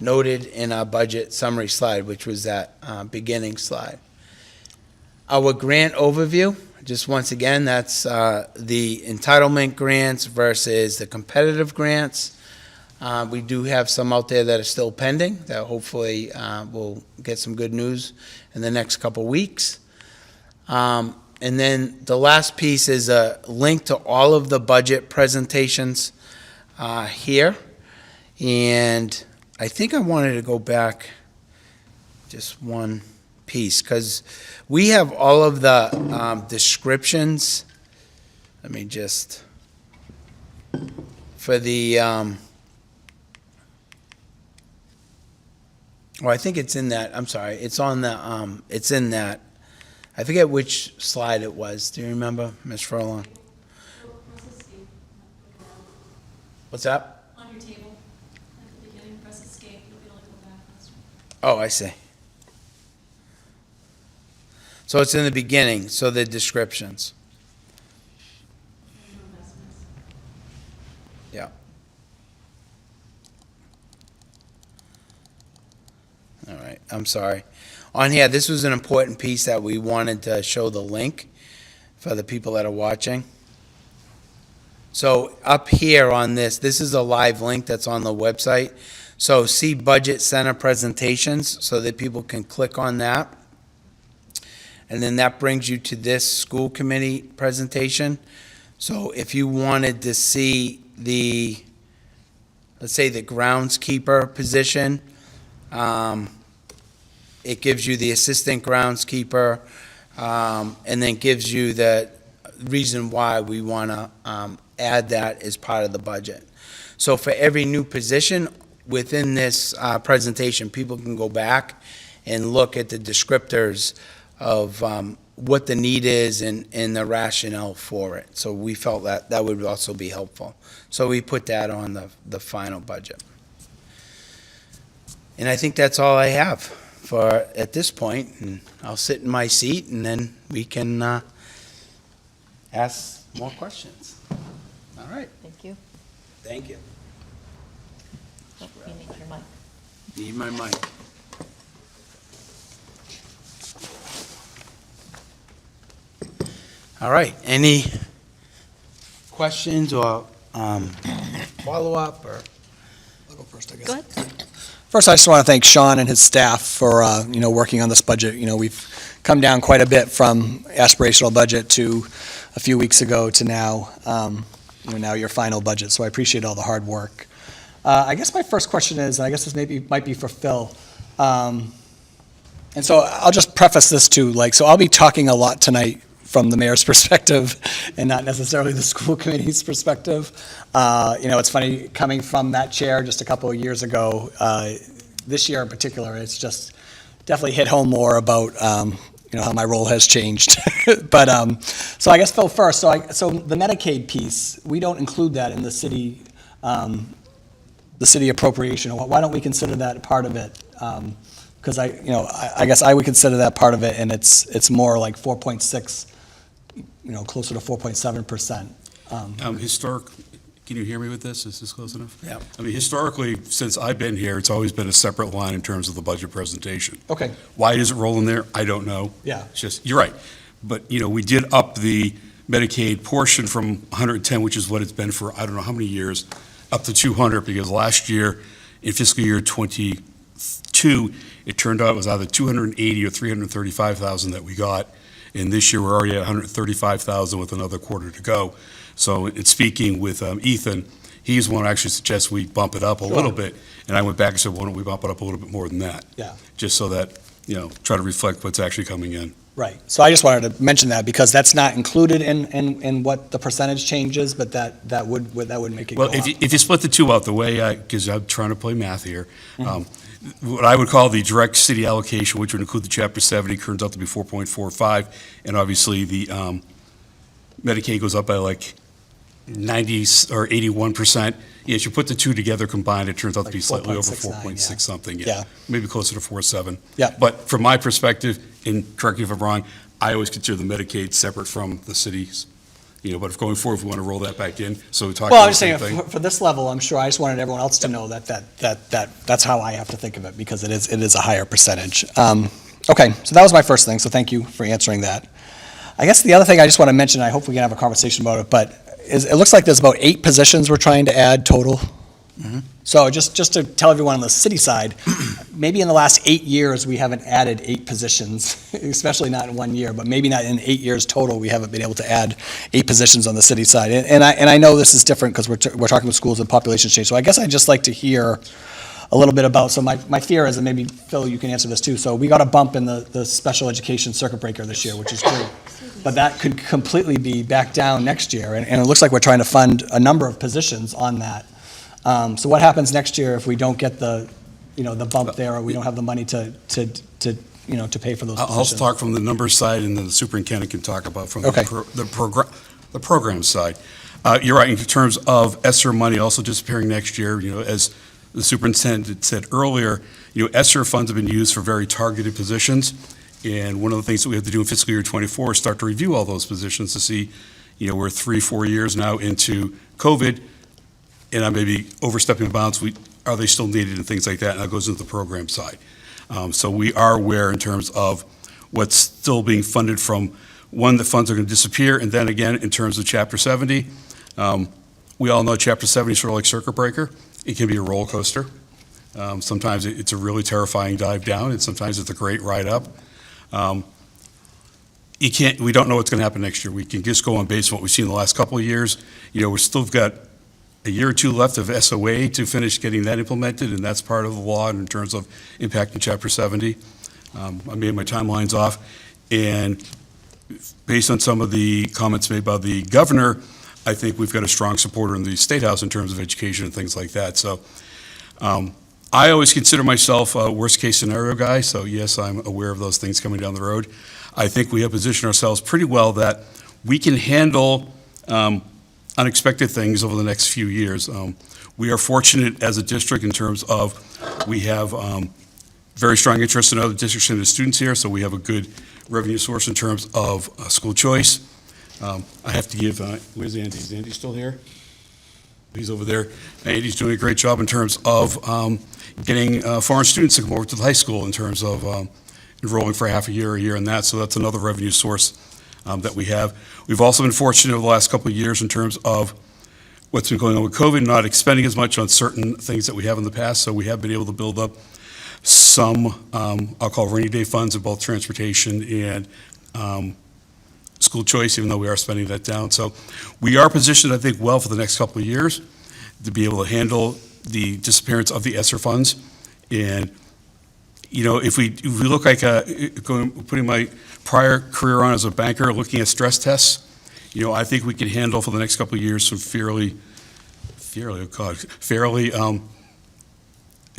Speaker 7: noted in our budget summary slide, which was that beginning slide. Our grant overview, just once again, that's the entitlement grants versus the competitive grants. We do have some out there that are still pending that hopefully we'll get some good news in the next couple weeks. And then the last piece is a link to all of the budget presentations here. And I think I wanted to go back just one piece, because we have all of the descriptions. Let me just, for the, I think it's in that, I'm sorry, it's on the, it's in that, I forget which slide it was. Do you remember, Ms. Furlong? What's that?
Speaker 3: On your table, at the beginning, press escape, you'll be able to go back faster.
Speaker 7: Oh, I see. So it's in the beginning, so the descriptions. Yeah. All right, I'm sorry. On here, this was an important piece that we wanted to show the link for the people that are watching. So up here on this is a live link that's on the website. So see Budget Center presentations so that people can click on that. And then that brings you to this school committee presentation. So if you wanted to see the, let's say the groundskeeper position, it gives you the assistant groundskeeper, and then gives you the reason why we want to add that as part of the budget. So for every new position within this presentation, people can go back and look at the descriptors of what the need is and the rationale for it. So we felt that that would also be helpful. So we put that on the final budget. And I think that's all I have for at this point, and I'll sit in my seat and then we can ask more questions. All right.
Speaker 10: Thank you.
Speaker 7: Thank you.
Speaker 10: Oh, you need your mic.
Speaker 7: Need my mic. All right. Any questions or follow-up or?
Speaker 8: I'll go first, I guess.
Speaker 10: Go ahead.
Speaker 8: First, I just want to thank Sean and his staff for, working on this budget. We've come down quite a bit from aspirational budget to a few weeks ago to now, now your final budget. So I appreciate all the hard work. I guess my first question is, and I guess this might be for Phil. And so I'll just preface this too, so I'll be talking a lot tonight from the mayor's perspective and not necessarily the school committee's perspective. It's funny, coming from that chair just a couple of years ago, this year in particular, it's just definitely hit home more about, how my role has changed. But, so I guess, Phil, first, so the Medicaid piece, we don't include that in the city appropriation. Why don't we consider that part of it? Because I guess I would consider that part of it, and it's more like 4.6, closer to 4.7%.
Speaker 14: Historic, can you hear me with this? Is this close enough?
Speaker 8: Yeah.
Speaker 14: I mean, historically, since I've been here, it's always been a separate line in terms of the budget presentation.
Speaker 8: Okay.
Speaker 14: Why does it roll in there? I don't know.
Speaker 8: Yeah.
Speaker 14: It's just, you're right. But, we did up the Medicaid portion from 110, which is what it's been for, I don't know how many years, up to 200, because last year, in fiscal year 22, it turned out it was either 280 or 335,000 that we got. And this year, we're already at 135,000 with another quarter to go. So in speaking with Ethan, he's the one who actually suggests we bump it up a little bit. And I went back and said, why don't we bump it up a little bit more than that?
Speaker 8: Yeah.
Speaker 14: Just so that, try to reflect what's actually coming in.
Speaker 8: Right. So I just wanted to mention that because that's not included in what the percentage changes, but that would make it go
Speaker 14: Well,
Speaker 8: up.
Speaker 14: if you split the two out, the way, because I'm trying to play math here, what I would call the direct city allocation, which would include the Chapter 70, turns out to be 4.45, and obviously the Medicaid goes up by like 90 or 81%. Yes, you put the two together combined, it turns out to be slightly over 4.6 something.
Speaker 8: Yeah.
Speaker 14: Maybe closer to 4.7.
Speaker 8: Yeah.
Speaker 14: But from my perspective, and correct me if I'm wrong, I always consider the Medicaid separate from the cities. But if going forward, if we want to roll that back in, so we talk
Speaker 8: Well,
Speaker 14: about
Speaker 8: I'm
Speaker 14: the
Speaker 8: just
Speaker 14: same
Speaker 8: saying,
Speaker 14: thing.
Speaker 8: for this level, I'm sure, I just wanted everyone else to know that's how I have to think of it, because it is a higher percentage. Okay, so that was my first thing, so thank you for answering that. I guess the other thing I just want to mention, I hope we can have a conversation about it, but it looks like there's about 8 positions we're trying to add total. So just to tell everyone on the city side, maybe in the last 8 years, we haven't added 8 positions, especially not in 1 year, but maybe not in 8 years total, we haven't been able to add 8 positions on the city side. And I know this is different because we're talking about schools and population change. So I guess I'd just like to hear a little bit about, so my fear is, and maybe Phil, you can answer this too, so we got a bump in the special education circuit breaker this year, which is great. But that could completely be back down next year, and it looks like we're trying to fund a number of positions on that. So what happens next year if we don't get the bump there, or we don't have the money to pay for those
Speaker 14: I'll
Speaker 8: positions?
Speaker 14: talk from the numbers side, and then the superintendent can talk about from
Speaker 8: Okay.
Speaker 14: the program side. You're right, in terms of ESSER money also disappearing next year, as the superintendent said earlier, ESSER funds have been used for very targeted positions, and one of the things that we have to do in fiscal year 24 is start to review all those positions to see, we're 3-4 years now into COVID, and I may be overstepping bounds, are they still needed and things like that, and that goes into the program side. So we are aware in terms of what's still being funded from, one, the funds are going to disappear, and then again, in terms of Chapter 70, we all know Chapter 70 is sort of like circuit breaker. It can be a roller coaster. Sometimes it's a really terrifying dive down, and sometimes it's a great ride up. We don't know what's going to happen next year. We can just go on based on what we've seen in the last couple of years. We've still got a year or two left of SOA to finish getting that implemented, and that's part of the law in terms of impacting Chapter 70. I made my timelines off, and based on some of the comments made by the governor, I think we've got a strong supporter in the State House in terms of education and things like that. So I always consider myself a worst-case scenario guy, so yes, I'm aware of those things coming down the road. I think we have positioned ourselves pretty well that we can handle unexpected things over the next few years. We are fortunate as a district in terms of we have very strong interest in other districts and the students here, so we have a good revenue source in terms of school choice. I have to give, where's Andy? Is Andy still here? He's over there. Andy's doing a great job in terms of getting foreign students to come over to the high school in terms of enrolling for half a year, and that, so that's another revenue source that we have. We've also been fortunate over the last couple of years in terms of what's been going on with COVID, not expending as much on certain things that we have in the past, so we have been able to build up some, I'll call rainy day funds in both transportation and school choice, even though we are spending that down. So we are positioned, I think, well for the next couple of years to be able to handle the disappearance of the ESSER funds. And, if we look like putting my prior career on as a banker, looking at stress tests, I think we can handle for the next couple of years some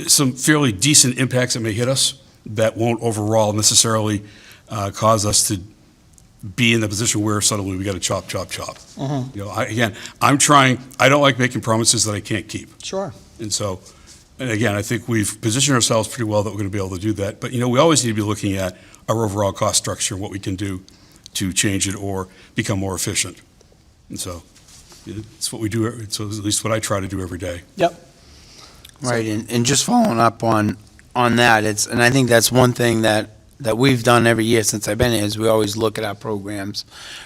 Speaker 14: some fairly decent impacts that may hit us that won't overall necessarily cause us to be in the position where suddenly we got to chop, chop, chop. You know, I'm trying, I don't like making promises that I can't keep.
Speaker 8: Sure.
Speaker 14: And so, and again, I think we've positioned ourselves pretty well that we're going to be able to do that. But, you know, we always need to be looking at our overall cost structure and what we can do to change it or become more efficient. And so, it's what we do, it's at least what I try to do every day.
Speaker 8: Yep.
Speaker 7: Right, and just following up on that, and I think that's one thing that we've done every year since I've been here, is we always look at our programs,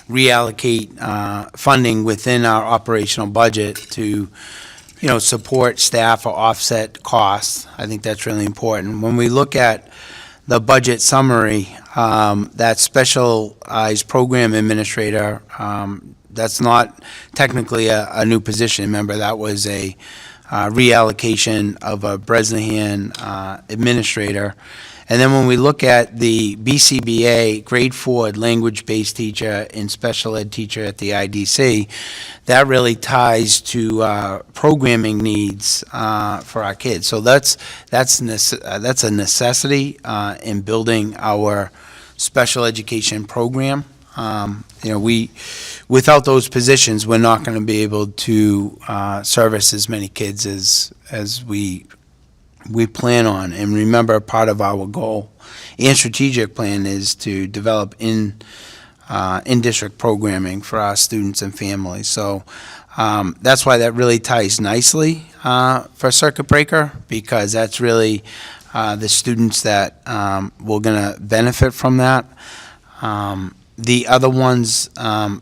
Speaker 7: reallocate funding within our operational budget to, support staff or offset costs. I think that's really important. When we look at the budget summary, that specialized program administrator, that's not technically a new position. Remember, that was a reallocation of a Bresnahan administrator. And then when we look at the BCBA, grade 4 language-based teacher and special ed teacher at the IDC, that really ties to programming needs for our kids. So that's a necessity in building our special education program. Without those positions, we're not going to be able to service as many kids as we plan on. And remember, part of our goal and strategic plan is to develop in-district programming for our students and families. So that's why that really ties nicely for Circuit Breaker, because that's really the students that we're going to benefit from that. The other ones,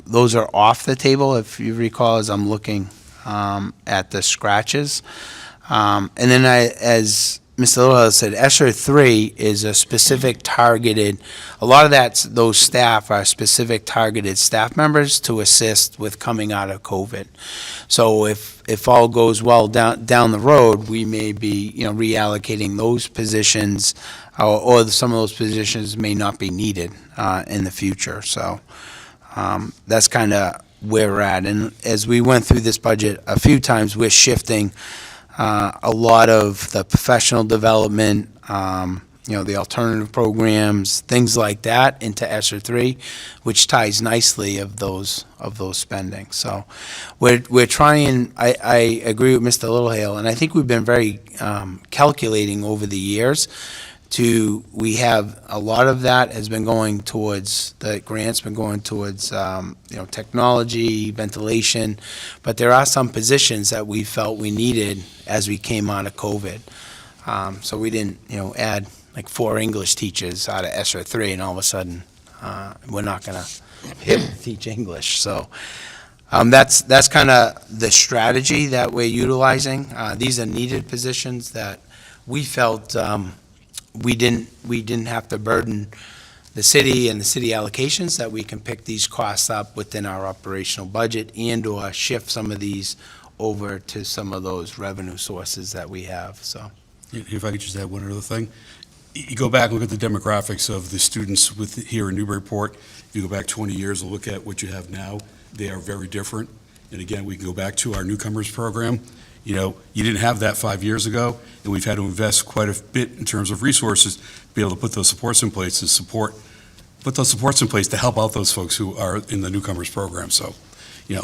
Speaker 7: those are off the table, if you recall, as I'm looking at the scratches. And then as Mr. Little said, ESSER 3 is a specific targeted, a lot of those staff are specific targeted staff members to assist with coming out of COVID. So if all goes well down the road, we may be, reallocating those positions, or some of those positions may not be needed in the future. So that's kind of where we're at. And as we went through this budget a few times, we're shifting a lot of the professional development, the alternative programs, things like that into ESSER 3, which ties nicely of those spending. So we're trying, I agree with Mr. Littlehale, and I think we've been very calculating over the years. We have a lot of that has been going towards, the grants been going towards, technology, ventilation, but there are some positions that we felt we needed as we came out of COVID. So we didn't, add like 4 English teachers out of ESSER 3, and all of a sudden, we're not going to teach English. So that's kind of the strategy that we're utilizing. These are needed positions that we felt we didn't have to burden the city and the city allocations, that we can pick these costs up within our operational budget and/or shift some of these over to some of those revenue sources that we have. So,
Speaker 14: if I could just add one other thing, you go back and look at the demographics of the students here in Newburyport. You go back 20 years and look at what you have now. They are very different. And again, we can go back to our newcomers program. You didn't have that 5 years ago, and we've had to invest quite a bit in terms of resources to be able to put those supports in place to help out those folks who are in the newcomers program. So,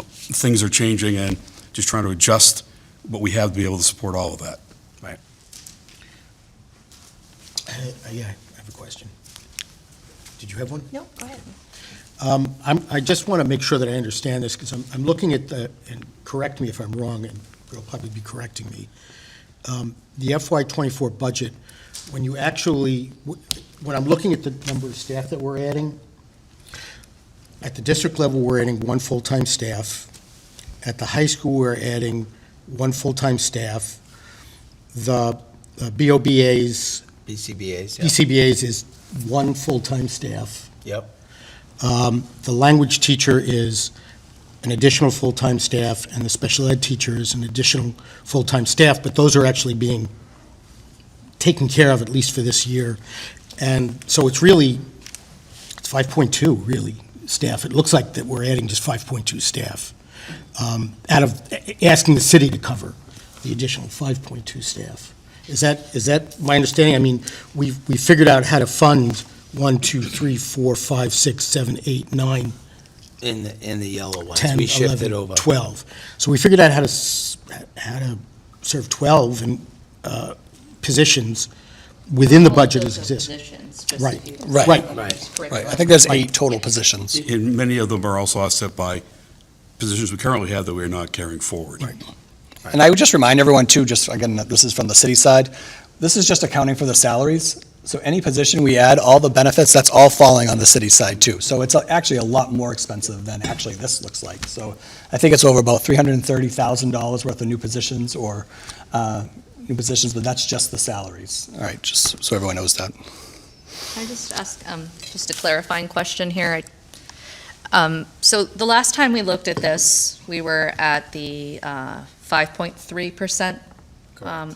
Speaker 14: things are changing, and just trying to adjust what we have to be able to support all of that.
Speaker 7: Right.
Speaker 4: Yeah, I have a question. Did you have one?
Speaker 10: No, go ahead.
Speaker 4: I just want to make sure that I understand this, because I'm looking at and correct me if I'm wrong, and you'll probably be correcting me. The FY24 budget, when I'm looking at the number of staff that we're adding, at the district level, we're adding 1 full-time staff. At the high school, we're adding 1 full-time staff. The BCBA's is 1 full-time staff.
Speaker 7: Yep.
Speaker 4: The language teacher is an additional full-time staff, and the special ed teacher is an additional full-time staff, but those are actually being taken care of, at least for this year. And so it's 5.2, really, staff. It looks like that we're adding just 5.2 staff, out of asking the city to cover the additional 5.2 staff. Is that my understanding? I mean, we figured out how to fund 1, 2, 3, 4, 5, 6, 7, 8, 9,
Speaker 7: In the yellow ones.
Speaker 4: 10,
Speaker 7: We shifted
Speaker 4: 11,
Speaker 7: over.
Speaker 4: 12. So we figured out how to serve 12 positions within the budget as exists. Right, right.
Speaker 8: Right, I think there's 8 total positions.
Speaker 14: And many of them are also offset by positions we currently have that we are not carrying forward.
Speaker 4: Right.
Speaker 8: And I would just remind everyone too, just again, that this is from the city side, this is just accounting for the salaries. So any position we add, all the benefits, that's all falling on the city side too. So it's actually a lot more expensive than actually this looks like. So I think it's over about $330,000 worth of new positions but that's just the salaries. All right, just so everyone knows that.
Speaker 10: Can I just ask, just a clarifying question here? So the last time we looked at this, we were at the 5.3%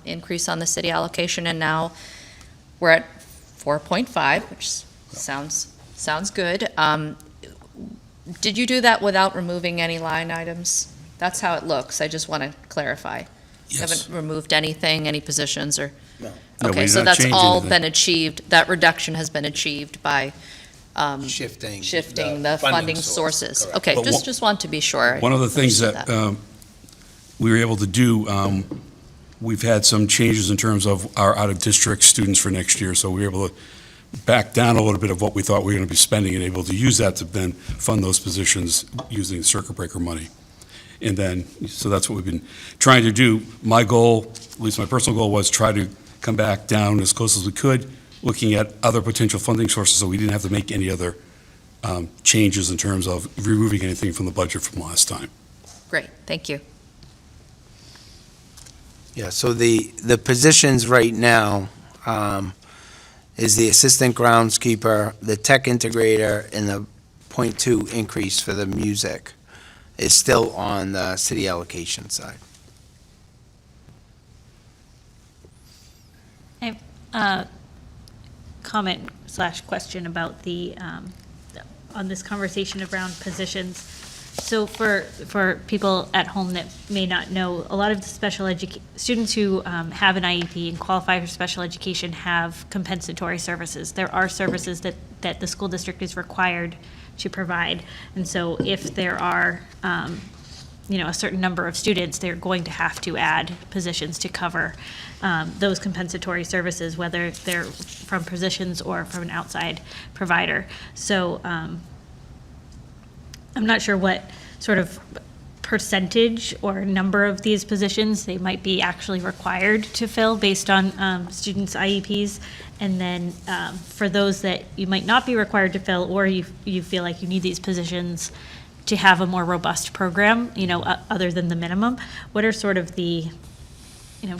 Speaker 10: increase on the city allocation, and now we're at 4.5, which sounds good. Did you do that without removing any line items? That's how it looks. I just want to clarify. You
Speaker 14: Yes.
Speaker 10: haven't removed anything, any positions, or?
Speaker 7: No.
Speaker 14: No, we
Speaker 10: Okay,
Speaker 14: did
Speaker 10: so
Speaker 14: not
Speaker 10: that's
Speaker 14: change
Speaker 10: all
Speaker 14: anything.
Speaker 10: been achieved, that reduction has been achieved by
Speaker 7: Shifting.
Speaker 10: the funding sources.
Speaker 7: correct.
Speaker 10: Okay,
Speaker 14: But
Speaker 10: just want to be sure.
Speaker 14: One of the things
Speaker 10: Understood
Speaker 14: that we were able to do, we've had some changes in terms of our out-of-district students for next year, so we were able to back down a little bit of what we thought we were going to be spending and able to use that to then fund those positions using circuit breaker money. And then, so that's what we've been trying to do. My goal, at least my personal goal, was try to come back down as close as we could, looking at other potential funding sources, so we didn't have to make any other changes in terms of removing anything from the budget from last time.
Speaker 10: Great, thank you.
Speaker 7: Yeah, so the positions right now is the assistant groundskeeper, the tech integrator, and the .2 increase for the music is still on the city allocation side.
Speaker 9: Comment / question about on this conversation around positions. So for people at home that may not know, a lot of the students who have an IEP and qualify for special education have compensatory services. There are services that the school district is required to provide. And so if there are, a certain number of students, they're going to have to add positions to cover those compensatory services, whether they're from positions or from an outside provider. So I'm not sure what sort of percentage or number of these positions they might be actually required to fill based on students' IEPs. And then for those that you might not be required to fill, or you feel like you need these positions to have a more robust program, other than the minimum, what are sort of the,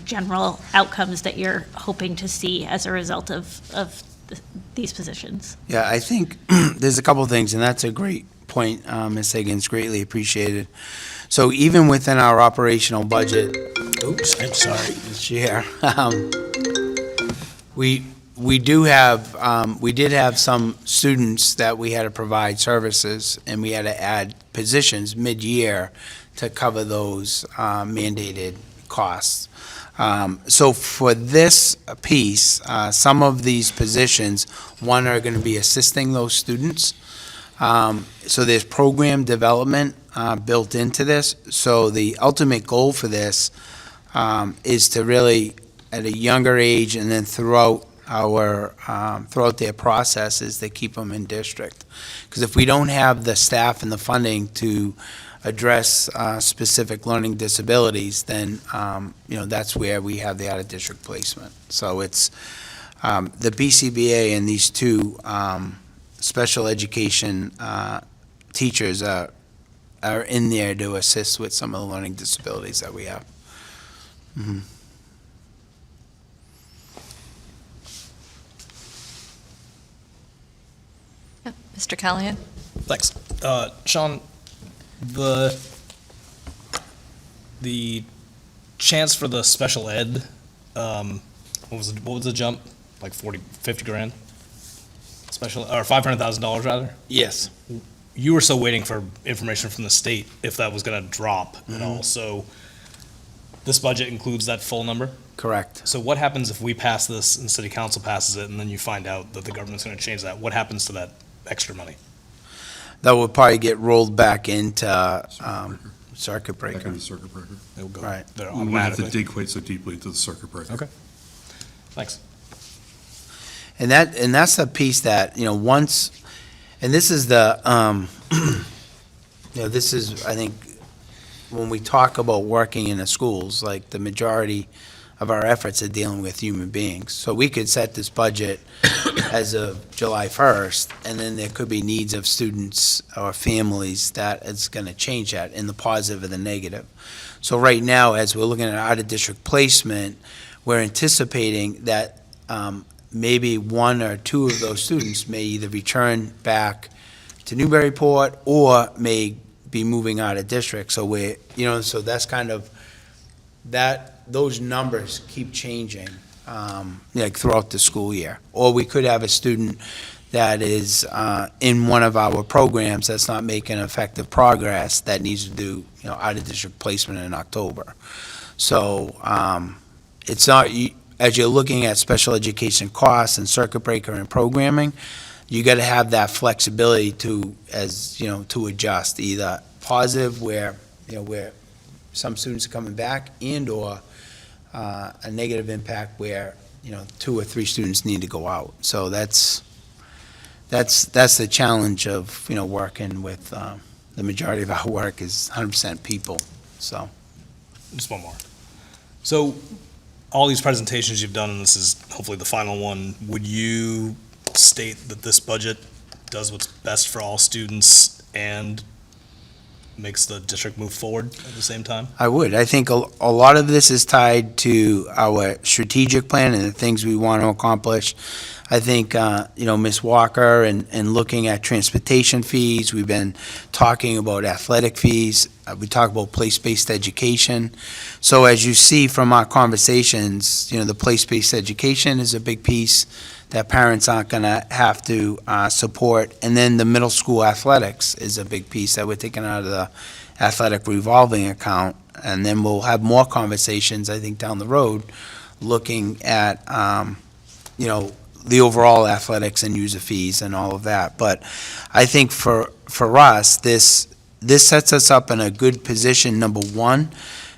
Speaker 9: general outcomes that you're hoping to see as a result of these positions?
Speaker 7: Yeah, I think there's a couple of things, and that's a great point, Ms. Higgins, greatly appreciated. So even within our operational budget, oops, I'm sorry, this year, we did have some students that we had to provide services, and we had to add positions mid-year to cover those mandated costs. So for this piece, some of these positions, one, are going to be assisting those students. So there's program development built into this. So the ultimate goal for this is to really, at a younger age and then throughout their processes, to keep them in district. Because if we don't have the staff and the funding to address specific learning disabilities, then that's where we have the out-of-district placement. So it's the BCBA and these two special education teachers are in there to assist with some of the learning disabilities that we have. Mm-hmm.
Speaker 10: Mr. Callahan?
Speaker 11: Thanks. Sean, the chance for the special ed, what was the jump? Like 50 grand? Or $500,000 rather?
Speaker 7: Yes.
Speaker 11: You were still waiting for information from the state if that was going to drop at all. So This budget includes that full number?
Speaker 7: Correct.
Speaker 11: So what happens if we pass this and city council passes it, and then you find out that the government's gonna change that? What happens to that extra money?
Speaker 7: That will probably get rolled back into circuit breaker.
Speaker 14: Back into circuit breaker.
Speaker 11: It'll go
Speaker 7: Right.
Speaker 11: there
Speaker 14: We won't have to
Speaker 11: automatically?
Speaker 14: dig quite so deeply into the circuit breaker.
Speaker 11: Okay. Thanks.
Speaker 7: And that's the piece that, once, and this is the, this is, I think, when we talk about working in the schools, like the majority of our efforts are dealing with human beings. So we could set this budget as of July 1st, and then there could be needs of students or families that it's going to change that in the positive or the negative. So right now, as we're looking at out-of-district placement, we're anticipating that maybe one or two of those students may either return back to Newburyport or may be moving out of district. So we're, so that's kind of, those numbers keep changing, like throughout the school year. Or we could have a student that is in one of our programs that's not making effective progress that needs to do, out-of-district placement in October. So it's not, as you're looking at special education costs and circuit breaker and programming, you got to have that flexibility to adjust, either positive where some students are coming back, and/or a negative impact where, 2 or 3 students need to go out. So that's the challenge of, working with, the majority of our work is 100% people, so.
Speaker 11: Just one more. So, all these presentations you've done, and this is hopefully the final one, would you state that this budget does what's best for all students and makes the district move forward at the same time?
Speaker 7: I would. I think a lot of this is tied to our strategic plan and the things we want to accomplish. I think, Ms. Walker and looking at transportation fees, we've been talking about athletic fees, we talk about place-based education. So as you see from our conversations, the place-based education is a big piece that parents aren't going to have to support. And then the middle school athletics is a big piece that we're taking out of the athletic revolving account. And then we'll have more conversations, I think, down the road, looking at, the overall athletics and user fees and all of that. But I think for us, this sets us up in a good position, number one,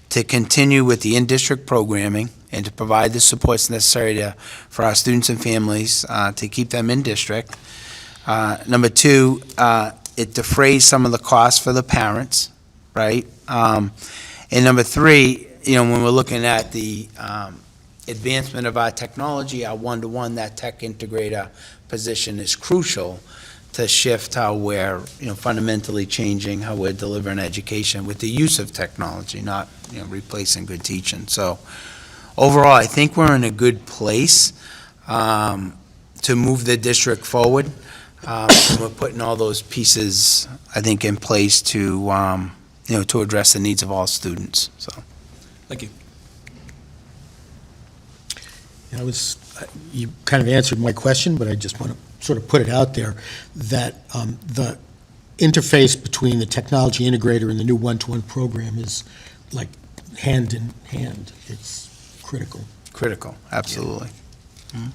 Speaker 7: to continue with the in-district programming and to provide the supports necessary for our students and families to keep them in district. Number two, it defrays some of the costs for the parents, right? And number three, when we're looking at the advancement of our technology, our one-to-one, that tech integrator position is crucial to shift how we're, fundamentally changing how we're delivering education with the use of technology, not, replacing good teaching. So overall, I think we're in a good place to move the district forward. And we're putting all those pieces, I think, in place to, to address the needs of all students, so.
Speaker 11: Thank you.
Speaker 4: You kind of answered my question, but I just want to sort of put it out there that the interface between the technology integrator and the new one-to-one program is like hand in hand. It's critical.
Speaker 7: Critical, absolutely.
Speaker 4: Yeah.
Speaker 7: Mm-hmm.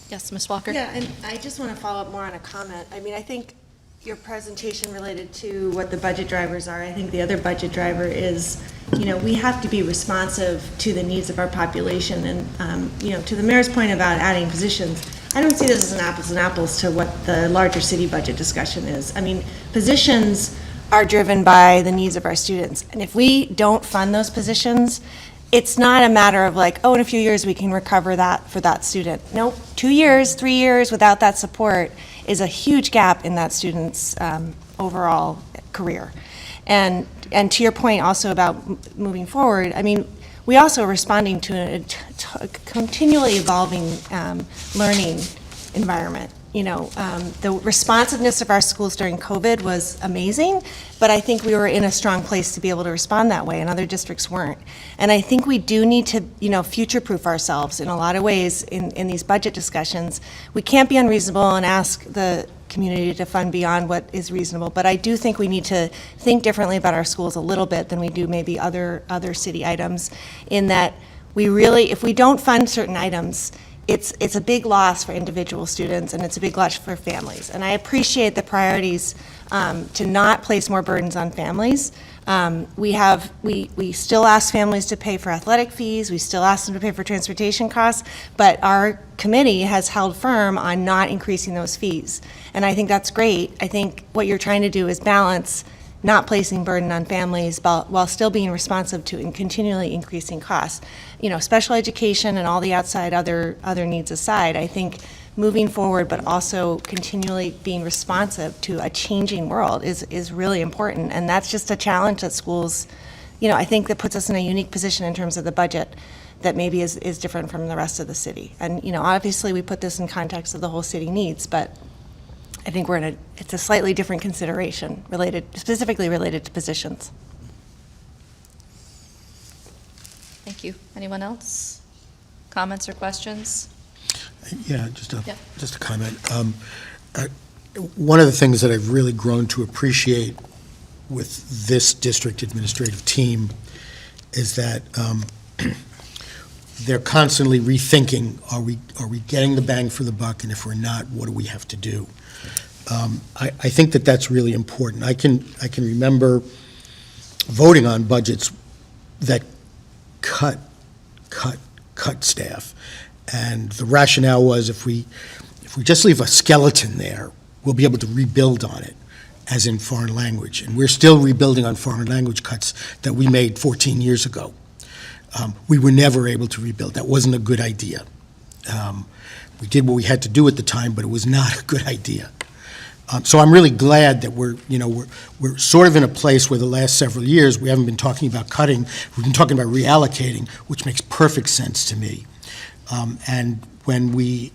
Speaker 10: Yes, Ms. Walker?
Speaker 6: Yeah, and I just want to follow up more on a comment. I mean, I think your presentation related to what the budget drivers are, I think the other budget driver is, we have to be responsive to the needs of our population. And, to the mayor's point about adding positions, I don't see this as an apples and apples to what the larger city budget discussion is. I mean, positions are driven by the needs of our students. And if we don't fund those positions, it's not a matter of like, oh, in a few years we can recover that for that student. Nope, 2 years, 3 years without that support is a huge gap in that student's overall career. And to your point also about moving forward, I mean, we also are responding to a continually evolving learning environment. The responsiveness of our schools during COVID was amazing, but I think we were in a strong place to be able to respond that way, and other districts weren't. And I think we do need to, future-proof ourselves in a lot of ways in these budget discussions. We can't be unreasonable and ask the community to fund beyond what is reasonable. But I do think we need to think differently about our schools a little bit than we do maybe other city items, in that we really, if we don't fund certain items, it's a big loss for individual students, and it's a big loss for families. And I appreciate the priorities to not place more burdens on families. We still ask families to pay for athletic fees, we still ask them to pay for transportation costs, but our committee has held firm on not increasing those fees. And I think that's great. I think what you're trying to do is balance not placing burden on families while still being responsive to and continually increasing costs. You know, special education and all the outside other needs aside, I think moving forward, but also continually being responsive to a changing world is really important. And that's just a challenge that schools, you know, I think that puts us in a unique position in terms of the budget that maybe is different from the rest of the city. And, you know, obviously we put this in context of the whole city needs, but I think it's a slightly different consideration specifically related to positions.
Speaker 10: Thank you. Anyone else? Comments or questions?
Speaker 4: Yeah, just a comment. One of the things that I've really grown to appreciate with this district administrative team is that they're constantly rethinking, are we getting the bang for the buck, and if we're not, what do we have to do? I think that that's really important. I can remember voting on budgets that cut staff, and the rationale was if we just leave a skeleton there, we'll be able to rebuild on it, as in foreign language. And we're still rebuilding on foreign language cuts that we made 14 years ago. We were never able to rebuild. That wasn't a good idea. We did what we had to do at the time, but it was not a good idea. So I'm really glad that we're sort of in a place where the last several years we haven't been talking about cutting, we've been talking about reallocating, which makes perfect sense to me. And when we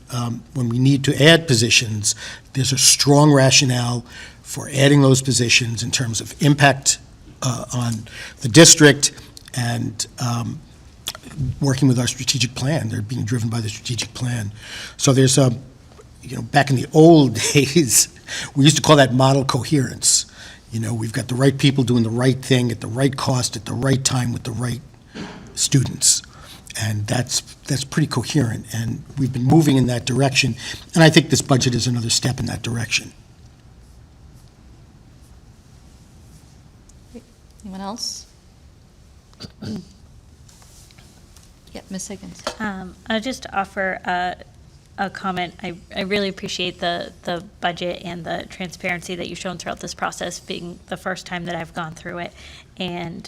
Speaker 4: need to add positions, there's a strong rationale for adding those positions in terms of impact on the district and working with our strategic plan. They're being driven by the strategic plan. So there's back in the old days, we used to call that model coherence. We've got the right people doing the right thing at the right cost at the right time with the right students. And that's pretty coherent, and we've been moving in that direction. And I think this budget is another step in that direction.
Speaker 10: Anyone else? Yeah, Ms. Higgins.
Speaker 9: I'll just offer a comment. I really appreciate the budget and the transparency that you've shown throughout this process, being the first time that I've gone through it. And,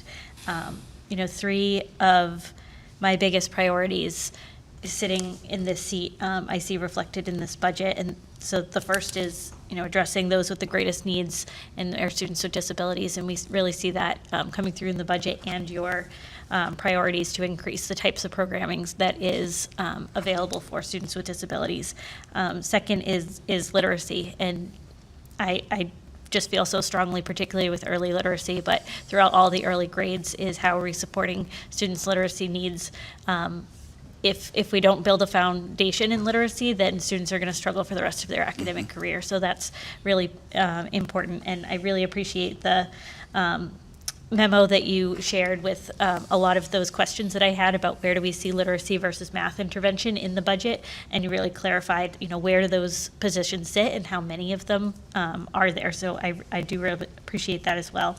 Speaker 9: 3 of my biggest priorities sitting in this seat, I see reflected in this budget. And so the first is, addressing those with the greatest needs and our students with disabilities. And we really see that coming through in the budget and your priorities to increase the types of programming that is available for students with disabilities. Second is literacy. And I just feel so strongly, particularly with early literacy, but throughout all the early grades, is how are we supporting students' literacy needs. If we don't build a foundation in literacy, then students are going to struggle for the rest of their academic career. So that's really important, and I really appreciate the memo that you shared with a lot of those questions that I had about where do we see literacy versus math intervention in the budget, and you really clarified, where do those positions sit and how many of them are there. So I do really appreciate that as well.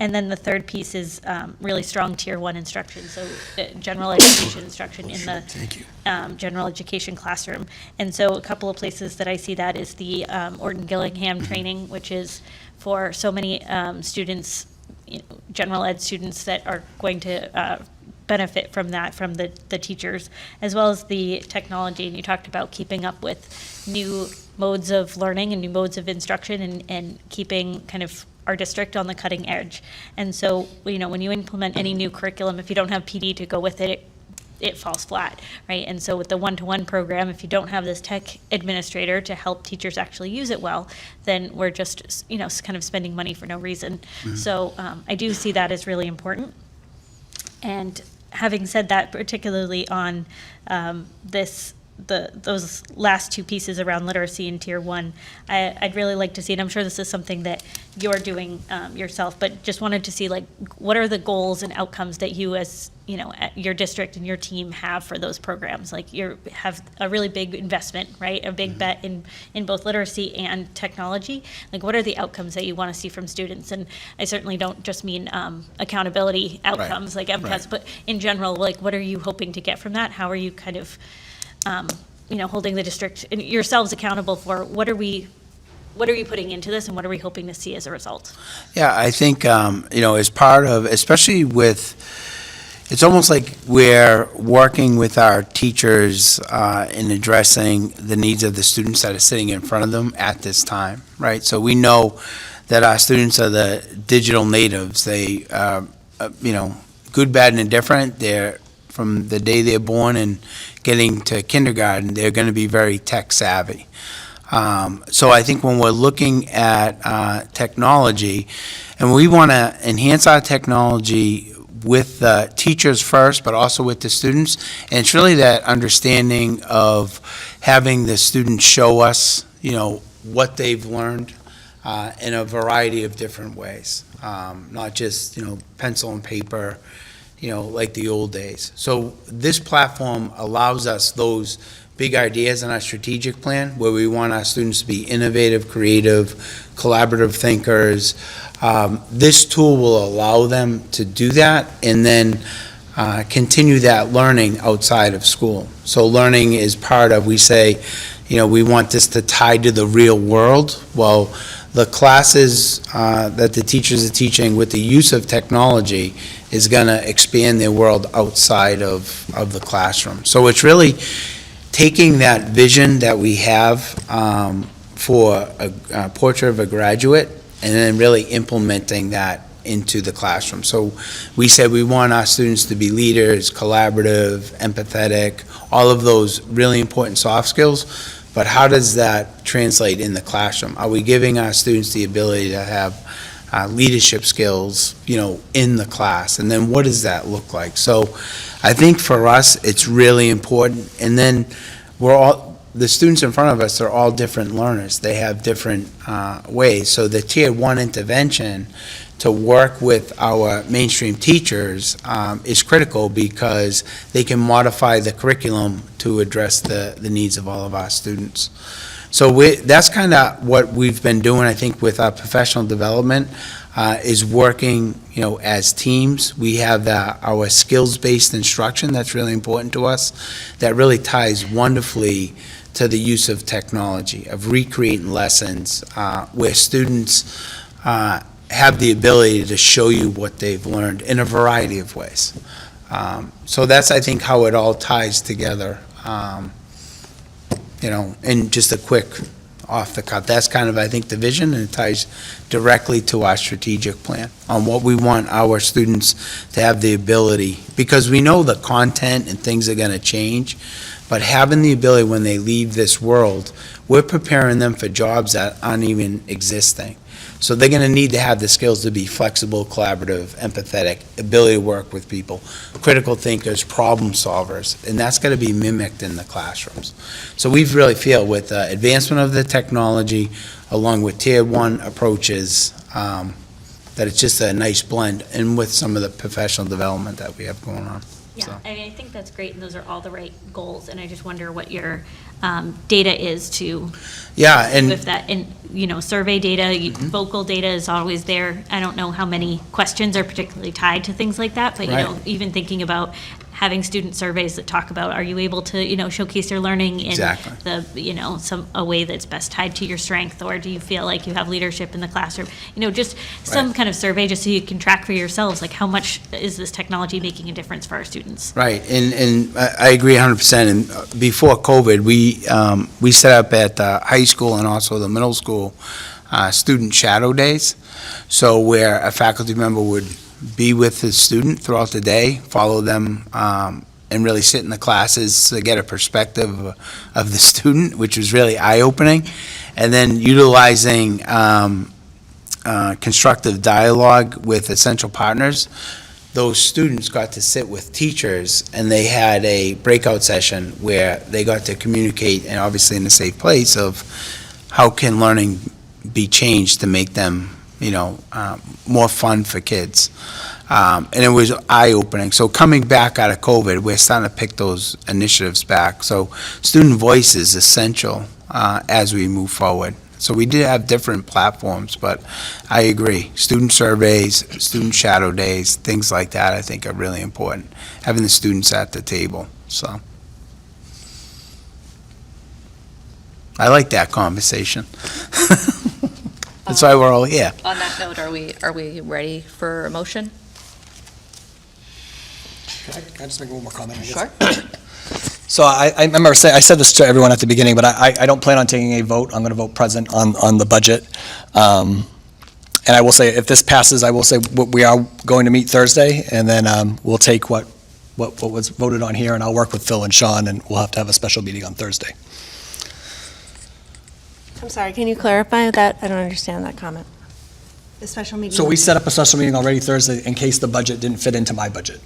Speaker 9: And then the third piece is really strong Tier 1 instruction, so general education instruction in the general education classroom. And so a couple of places that I see that is the Orton Gillingham training, which is for so many students, general ed students that are going to benefit from that, from the teachers, as well as the technology. And you talked about keeping up with new modes of learning and new modes of instruction and keeping kind of our district on the cutting edge. And so, when you implement any new curriculum, if you don't have PD to go with it, it falls flat, right? And so with the one-to-one program, if you don't have this tech administrator to help teachers actually use it well, then we're just, kind of spending money for no reason. Mm-hmm. So I do see that as really important. And having said that, particularly on this those last two pieces around literacy in Tier 1. I'd really like to see, and I'm sure this is something that you're doing yourself, but just wanted to see, like, what are the goals and outcomes that you as, at your district and your team have for those programs? Like, you have a really big investment, right? A big bet in both literacy and technology. Like, what are the outcomes that you want to see from students? And I certainly don't just mean accountability outcomes like MCAS, but in general, like, what are you hoping to get from that? How are you kind of, holding the district and yourselves accountable for what are you putting into this, and what are we hoping to see as a result?
Speaker 7: Yeah, I think, as part of, especially with, it's almost like we're working with our teachers in addressing the needs of the students that are sitting in front of them at this time, right? So we know that our students are the digital natives. They, good, bad, and indifferent. They're, from the day they're born and getting to kindergarten, they're going to be very tech savvy. So I think when we're looking at technology, and we want to enhance our technology with the teachers first, but also with the students, and it's really that understanding of having the students show us, what they've learned in a variety of different ways, not just, pencil and paper, like the old days. So this platform allows us those big ideas in our strategic plan, where we want our students to be innovative, creative, collaborative thinkers. This tool will allow them to do that, and then continue that learning outside of school. So learning is part of, we say, we want this to tie to the real world. Well, the classes that the teachers are teaching with the use of technology is going to expand their world outside of the classroom. So it's really taking that vision that we have for a portrait of a graduate, and then really implementing that into the classroom. So we said we want our students to be leaders, collaborative, empathetic, all of those really important soft skills. But how does that translate in the classroom? Are we giving our students the ability to have leadership skills, in the class? And then what does that look like? So I think for us, it's really important. And then the students in front of us are all different learners. They have different ways. So the Tier 1 intervention to work with our mainstream teachers is critical, because they can modify the curriculum to address the needs of all of our students. So that's kind of what we've been doing, I think, with our professional development, is working, as teams. We have our skills-based instruction that's really important to us, that really ties wonderfully to the use of technology, of recreating lessons, where students have the ability to show you what they've learned in a variety of ways. So that's, I think, how it all ties together. And just a quick off the cuff, that's kind of, I think, the vision, and it ties directly to our strategic plan on what we want our students to have the ability, because we know the content and things are going to change, but having the ability when they leave this world, we're preparing them for jobs that aren't even existing. So they're going to need to have the skills to be flexible, collaborative, empathetic, ability to work with people, critical thinkers, problem solvers, and that's going to be mimicked in the classrooms. So we really feel with advancement of the technology, along with Tier 1 approaches, that it's just a nice blend, and with some of the professional development that we have going on.
Speaker 9: Yeah,
Speaker 7: So.
Speaker 9: I think that's great, and those are all the right goals, and I just wonder what your data is to with that, and survey data, vocal data is always there. I don't know how many questions are particularly tied to things like that, but even thinking about having student surveys that talk about, are you able to showcase your learning in the a way that's best tied to your strength, or do you feel like you have leadership in the classroom, just some kind of survey, just so you can track for yourselves, like how much is this technology making a difference for our students.
Speaker 7: Right, and I agree 100%. And before COVID, we set up at the high school and also the middle school student shadow days, so where a faculty member would be with the student throughout the day, follow them, and really sit in the classes to get a perspective of the student, which was really eye-opening. And then utilizing constructive dialogue with essential partners those students got to sit with teachers, and they had a breakout session where they got to communicate, and obviously in a safe place, of how can learning be changed to make them, more fun for kids. And it was eye-opening. So coming back out of COVID, we're starting to pick those initiatives back. So student voice is essential as we move forward. So we did have different platforms, but I agree. Student surveys, student shadow days, things like that, I think are really important. Having the students at the table, so. I like that conversation. That's why we're all here.
Speaker 10: On that note, are we ready for a motion?
Speaker 8: Can I just make one more comment?
Speaker 10: Sure.
Speaker 8: So I remember I said this to everyone at the beginning, but I don't plan on taking a vote. I'm going to vote present on the budget. And I will say, if this passes, I will say we are going to meet Thursday, and then we'll take what was voted on here, and I'll work with Phil and Sean, and we'll have to have a special meeting on Thursday.
Speaker 6: I'm sorry, can you clarify that? I don't understand that comment. The special meeting?
Speaker 8: So we set up a special meeting already Thursday in case the budget didn't fit into my budget.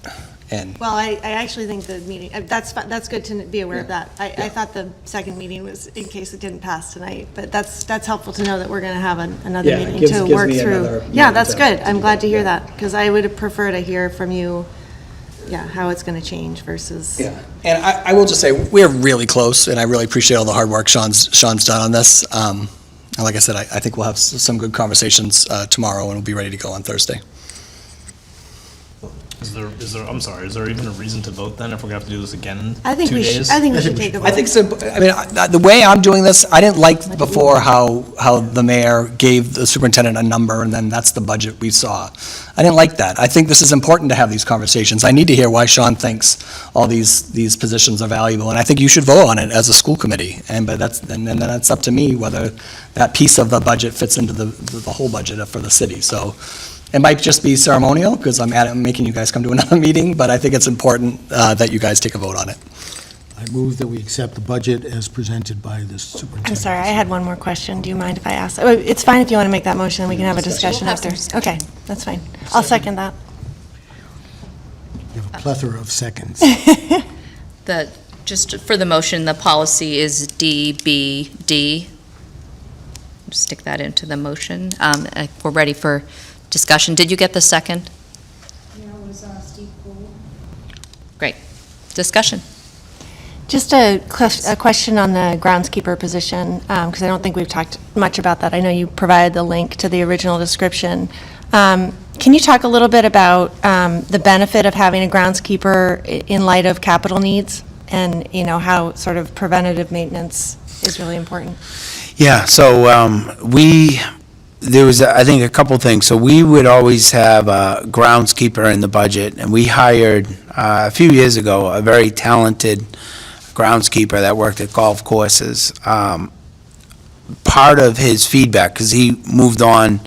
Speaker 8: And
Speaker 6: Well, I actually think the meeting, that's good to be aware of that. I thought the second meeting was in case it didn't pass tonight, but that's helpful to know that we're going to have another
Speaker 8: Yeah, it
Speaker 6: meeting
Speaker 8: gives
Speaker 6: to
Speaker 8: me
Speaker 6: work through.
Speaker 8: another
Speaker 6: Yeah,
Speaker 8: meeting
Speaker 6: that's
Speaker 8: to-
Speaker 6: good. I'm glad to hear that, because I would prefer to hear from you, how it's going to change versus.
Speaker 8: Yeah, and I will just say, we're really close, and I really appreciate all the hard work Sean's done on this. And like I said, I think we'll have some good conversations tomorrow, and we'll be ready to go on Thursday.
Speaker 11: Is there, I'm sorry, is there even a reason to vote then if we're gonna have to do this again in
Speaker 6: I think
Speaker 11: 2
Speaker 6: we
Speaker 11: days?
Speaker 6: should take a vote.
Speaker 8: I think so. I mean, the way I'm doing this, I didn't like before how the mayor gave the superintendent a number, and then that's the budget we saw. I didn't like that. I think this is important to have these conversations. I need to hear why Sean thinks all these positions are valuable, and I think you should vote on it as a school committee. But then that's up to me whether that piece of the budget fits into the whole budget for the city. So it might just be ceremonial, because I'm making you guys come to another meeting, but I think it's important that you guys take a vote on it.
Speaker 4: I move that we accept the budget as presented by the superintendent.
Speaker 6: I'm sorry, I had one more question. Do you mind if I ask? Oh, it's fine if you want to make that motion, we can have a discussion
Speaker 10: We'll have
Speaker 6: after.
Speaker 10: some discussion.
Speaker 6: Okay, that's fine. I'll second that.
Speaker 4: You have a plethora of seconds.
Speaker 10: Just for the motion, the policy is DBD. Stick that into the motion. We're ready for discussion. Did you get the second?
Speaker 9: Yeah, it was Steve Poole.
Speaker 10: Great. Discussion.
Speaker 6: Just a question on the groundskeeper position, because I don't think we've talked much about that. I know you provided the link to the original description. Can you talk a little bit about the benefit of having a groundskeeper in light of capital needs, and how sort of preventative maintenance is really important?
Speaker 7: Yeah, so there was, I think, a couple things. So we would always have a groundskeeper in the budget, and we hired, a few years ago, a very talented groundskeeper that worked at golf courses. Part of his feedback, because he moved on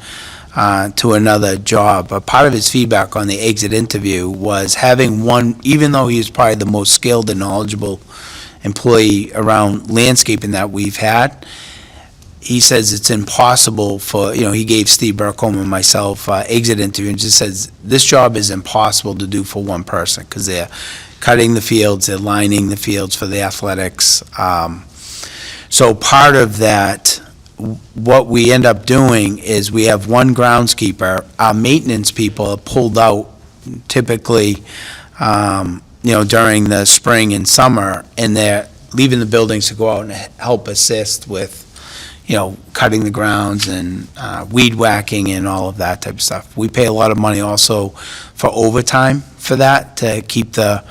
Speaker 7: to another job, but part of his feedback on the exit interview was having one, even though he was probably the most skilled and knowledgeable employee around landscaping that we've had, he says it's impossible for, he gave Steve Burkholm and myself exit interview, and just says, this job is impossible to do for one person, because they're cutting the fields, they're lining the fields for the athletics. So part of that, what we end up doing is we have one groundskeeper. Our maintenance people are pulled out typically, during the spring and summer, and they're leaving the buildings to go out and help assist with cutting the grounds and weed whacking and all of that type of stuff. We pay a lot of money also for overtime for that, to keep the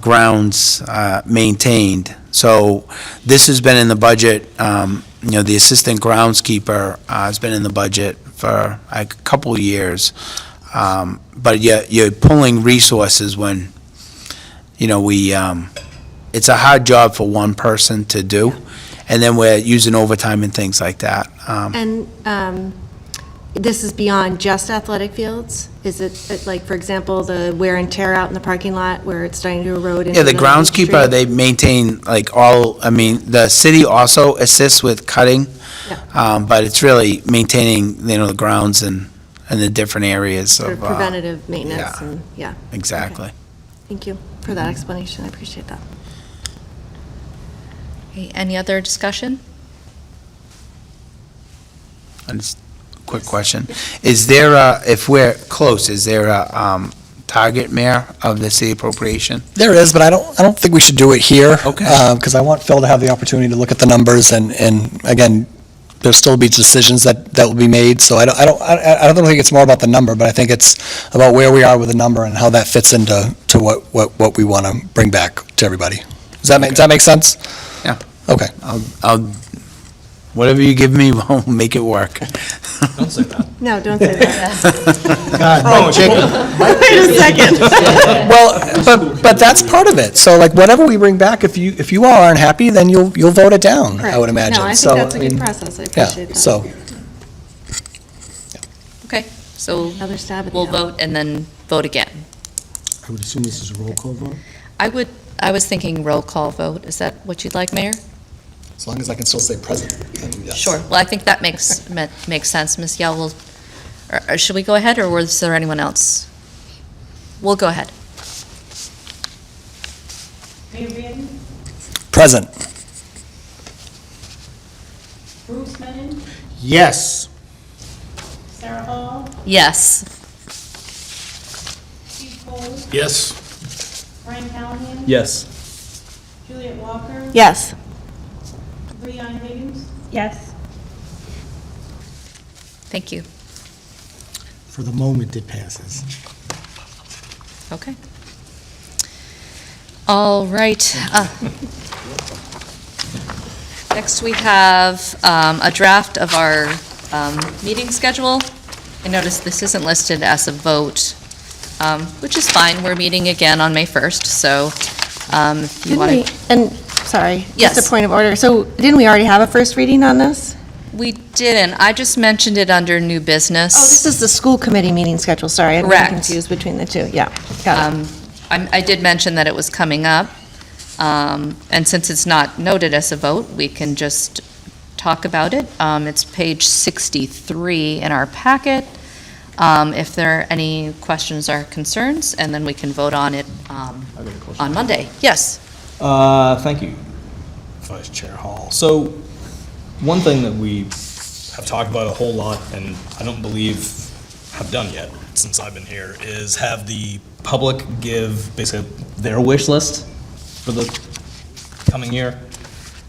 Speaker 7: grounds maintained. So this has been in the budget. The assistant groundskeeper has been in the budget for a couple of years. But you're pulling resources when, it's a hard job for one person to do. And then we're using overtime and things like that.
Speaker 6: And this is beyond just athletic fields? Is it, like, for example, the wear and tear out in the parking lot where it's starting to erode?
Speaker 7: Yeah, the groundskeeper, they maintain the city also assists with cutting, but it's really maintaining, the grounds and in the different areas
Speaker 6: For
Speaker 7: of.
Speaker 6: preventative maintenance
Speaker 7: yeah.
Speaker 6: and, yeah.
Speaker 7: Exactly.
Speaker 6: Thank you for that explanation. I appreciate that.
Speaker 10: Okay, any other discussion?
Speaker 7: And just a quick question. Is there if we're close, is there a target, Mayor, of the city appropriation?
Speaker 8: There is, but I don't think we should do it here.
Speaker 7: Okay.
Speaker 8: Because I want Phil to have the opportunity to look at the numbers, and again, there'll still be decisions that will be made, so I don't think it's more about the number, but I think it's about where we are with the number and how that fits into what we want to bring back to everybody. Does that make sense?
Speaker 7: Yeah.
Speaker 8: Okay.
Speaker 7: I'll whatever you give me, we'll make it work.
Speaker 11: Don't say that.
Speaker 6: No, don't say that.
Speaker 4: God, Jacob.
Speaker 6: Wait a second.
Speaker 8: Well, but that's part of it. So like whatever we bring back, if you all aren't happy, then you'll vote it down, I would imagine.
Speaker 6: No, I
Speaker 8: So,
Speaker 6: think that's a good
Speaker 8: mean,
Speaker 6: process. I
Speaker 8: Yeah,
Speaker 6: appreciate that.
Speaker 8: so,
Speaker 10: Okay, so
Speaker 6: Another stab at the
Speaker 10: we'll
Speaker 6: apple.
Speaker 10: vote and then vote again.
Speaker 4: I would assume this is a roll call vote?
Speaker 10: I was thinking roll call vote. Is that what you'd like, Mayor?
Speaker 8: as long as I can still say present, then yes.
Speaker 10: Sure. Well, I think that makes sense. Ms. Yell will, or should we go ahead, or was there anyone else? We'll go ahead.
Speaker 9: Mayor Reardon,
Speaker 8: Present.
Speaker 9: Bruce Menon,
Speaker 4: Yes.
Speaker 9: Sarah Hall,
Speaker 10: Yes.
Speaker 9: Steve Cole,
Speaker 5: Yes.
Speaker 9: Brian Callahan,
Speaker 11: Yes.
Speaker 9: Juliet Walker,
Speaker 6: Yes.
Speaker 9: Breon Higgins. Yes.
Speaker 10: Thank you.
Speaker 4: For the moment, it passes.
Speaker 10: Okay. All right. Next, we have a draft of our meeting schedule. I noticed this isn't listed as a vote, which is fine. We're meeting again on May 1st, so if you want to...
Speaker 6: And, sorry.
Speaker 10: Yes.
Speaker 6: Just a point of order. So didn't we already have a first reading on this?
Speaker 10: We didn't. I just mentioned it under new business.
Speaker 6: Oh, this is the school committee meeting schedule. Sorry, I'm
Speaker 10: Correct.
Speaker 6: confused between the two. Yeah, got it.
Speaker 10: I did mention that it was coming up, and since it's not noted as a vote, we can just talk about it. It's page 63 in our packet. If there are any questions or concerns, and then we can vote on it on Monday. Yes?
Speaker 11: Thank you, Vice Chair Hall. So, one thing that we have talked about a whole lot, and I don't believe have done yet since I've been here, is have the public give basically their wish list for the coming year.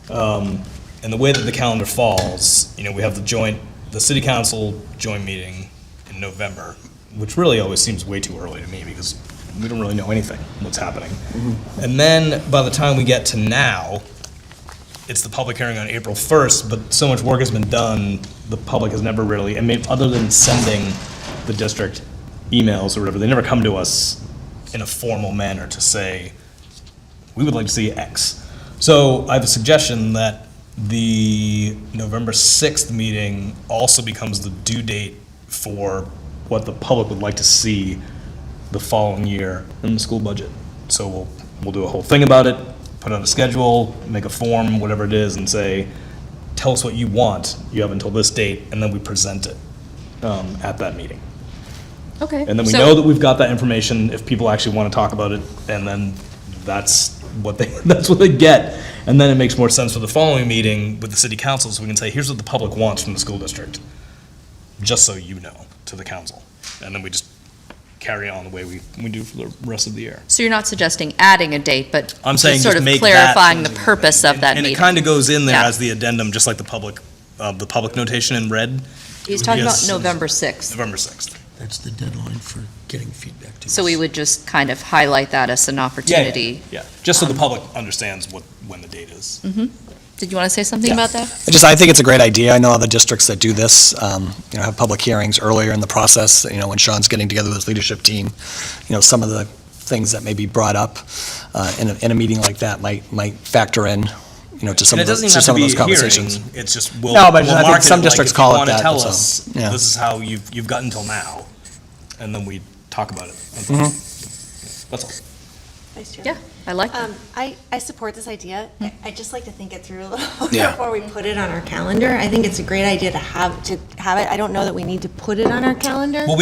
Speaker 11: And the way that the calendar falls, we have the city council joint meeting in November, which really always seems way too early to me because we don't really know anything what's happening. And then by the time we get to now, it's the public hearing on April 1st, but so much work has been done, the public has never really, other than sending the district emails or whatever, they never come to us in a formal manner to say, we would like to see X. So I have a suggestion that the November 6th meeting also becomes the due date for what the public would like to see the following year in the school budget. So we'll do a whole thing about it, put out a schedule, make a form, whatever it is, and say, tell us what you want. You have until this date, and then we present it at that meeting.
Speaker 10: Okay.
Speaker 11: And then we know that we've got that information if people actually want to talk about it, and then that's what they get. And then it makes more sense for the following meeting with the city council, so we can say, here's what the public wants from the school district, just so you know, to the council. And then we just carry on the way we do for the rest of the year.
Speaker 10: So you're not suggesting adding a date, but
Speaker 11: I'm saying
Speaker 10: sort
Speaker 11: just
Speaker 10: of
Speaker 11: make
Speaker 10: clarifying the
Speaker 11: that-
Speaker 10: purpose of that
Speaker 11: And
Speaker 10: meeting?
Speaker 11: it kind of goes in there
Speaker 10: Yeah.
Speaker 11: as the addendum, just like the public notation in red.
Speaker 10: He's talking about
Speaker 11: Yes.
Speaker 10: November 6th.
Speaker 11: November 6th.
Speaker 4: That's the deadline for getting feedback to us.
Speaker 10: So we would just kind of highlight that as an opportunity.
Speaker 11: Yeah, just so the public understands when the date is.
Speaker 10: Did you want to say something about that?
Speaker 8: I think it's a great idea. I know other districts that do this, have public hearings earlier in the process, when Sean's getting together with his leadership team, some of the things that may be brought up in a meeting like that might factor in, to some
Speaker 11: And
Speaker 8: of
Speaker 11: it doesn't
Speaker 8: those
Speaker 11: even have to be a
Speaker 8: conversations.
Speaker 11: hearing, it's just, we'll
Speaker 8: No, but
Speaker 11: we'll
Speaker 8: I think
Speaker 11: market
Speaker 8: some
Speaker 11: it like,
Speaker 8: districts
Speaker 11: if you
Speaker 8: call it
Speaker 11: want to
Speaker 8: that,
Speaker 11: tell
Speaker 8: so,
Speaker 11: us,
Speaker 8: yeah.
Speaker 11: this is how you've got until now, and then we talk about it.
Speaker 8: Mm-hmm.
Speaker 11: That's all.
Speaker 6: Vice Chair?
Speaker 10: Yeah, I like that.
Speaker 6: I support this idea. I just like to think it through a little
Speaker 7: Yeah.
Speaker 6: before we put it on our calendar. I think it's a great idea to have it. I don't know that we need to put it on our calendar.
Speaker 11: Well,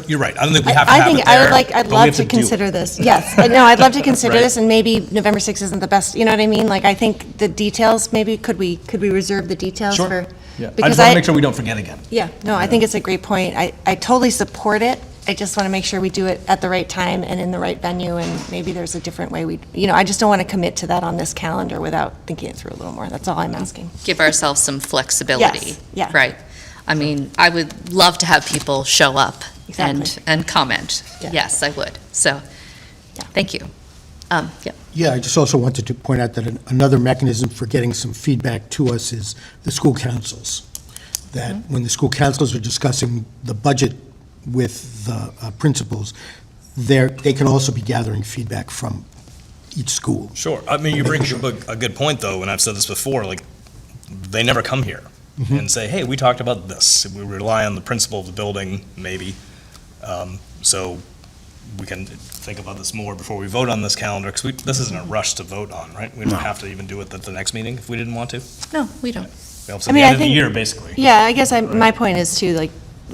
Speaker 11: you're right. I don't think we have to have it
Speaker 6: I
Speaker 11: there.
Speaker 6: I'd
Speaker 11: but we
Speaker 6: love
Speaker 11: have
Speaker 6: to
Speaker 11: do it.
Speaker 6: consider this. Yes, no, I'd love to consider
Speaker 11: Right.
Speaker 6: this, and maybe November 6th isn't the best, you know what I mean? Like, I think the details, maybe, could we reserve the details
Speaker 11: Sure.
Speaker 6: for?
Speaker 11: Yeah, I
Speaker 6: because
Speaker 11: just want to make sure we don't forget again.
Speaker 6: Yeah, no, I think it's a great point. I totally support it. I just want to make sure we do it at the right time and in the right venue, and maybe there's a different way I just don't want to commit to that on this calendar without thinking it through a little more. That's all I'm asking.
Speaker 10: Give ourselves some flexibility.
Speaker 6: Yes, yeah.
Speaker 10: Right. I mean, I would love to have people show up
Speaker 6: Exactly.
Speaker 10: and comment.
Speaker 6: Yeah.
Speaker 10: Yes, I would. So, thank you. Yeah.
Speaker 4: Yeah, I just also wanted to point out that another mechanism for getting some feedback to us is the school councils. That when the school councils are discussing the budget with the principals, they can also be gathering feedback from each school.
Speaker 11: Sure. I mean, you bring up a good point, though, and I've said this before, like, they never come here and say, hey, we talked about this. We rely on the principal of the building, maybe. So we can think about this more before we vote on this calendar, because this isn't a rush to vote on, right? We don't have to even do it at the next meeting if we didn't want to.
Speaker 10: No, we don't.
Speaker 11: We have to the end of the year, basically.
Speaker 6: Yeah, I guess my point is too, like,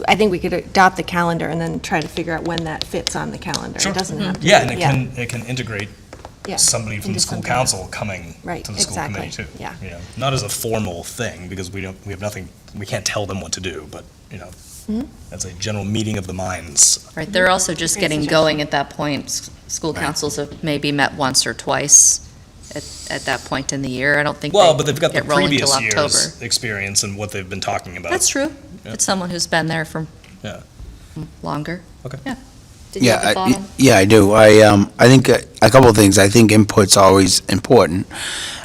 Speaker 6: I think we could adopt the calendar and then try to figure out when that fits on the calendar.
Speaker 11: Sure.
Speaker 6: It doesn't have to.
Speaker 11: Yeah,
Speaker 6: be-
Speaker 11: and it can integrate
Speaker 6: Yeah,
Speaker 11: somebody from the
Speaker 6: into
Speaker 11: school
Speaker 6: something.
Speaker 11: council coming
Speaker 6: Right,
Speaker 11: to the school
Speaker 6: exactly,
Speaker 11: committee, too.
Speaker 6: yeah.
Speaker 11: You know, not as a formal thing, because we have nothing, we can't tell them what to do, but,
Speaker 6: Mhm.
Speaker 11: that's a general meeting of the minds.
Speaker 10: Right, they're also just
Speaker 6: Great
Speaker 10: getting
Speaker 6: suggestion.
Speaker 10: going at that point. School councils have maybe met once or twice at that point in the year. I don't think
Speaker 11: Well,
Speaker 10: they
Speaker 11: but they've got the
Speaker 10: get rolling till
Speaker 11: previous
Speaker 10: October.
Speaker 11: year's experience and what they've been talking about.
Speaker 10: That's true.
Speaker 11: Yeah.
Speaker 10: It's someone who's been there for
Speaker 11: Yeah.
Speaker 10: longer.
Speaker 11: Okay.
Speaker 10: Yeah. Did you have a thought on?
Speaker 7: Yeah, I do. I think a couple of things. I think input's always important.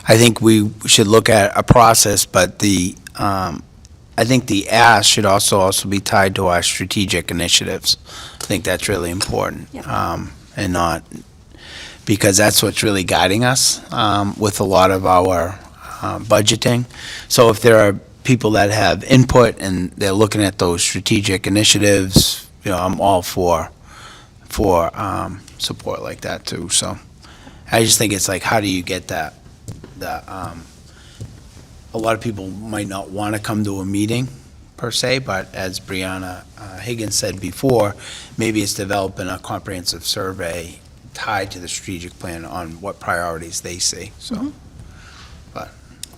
Speaker 7: I think we should look at a process, but I think the ask should also be tied to our strategic initiatives. I think that's really important. And not, because that's what's really guiding us with a lot of our budgeting. So if there are people that have input and they're looking at those strategic initiatives, I'm all for support like that too. So I just think it's like, how do you get that? A lot of people might not want to come to a meeting per se, but as Brianna Higgins said before, maybe it's developing a comprehensive survey tied to the strategic plan on what priorities they see. So,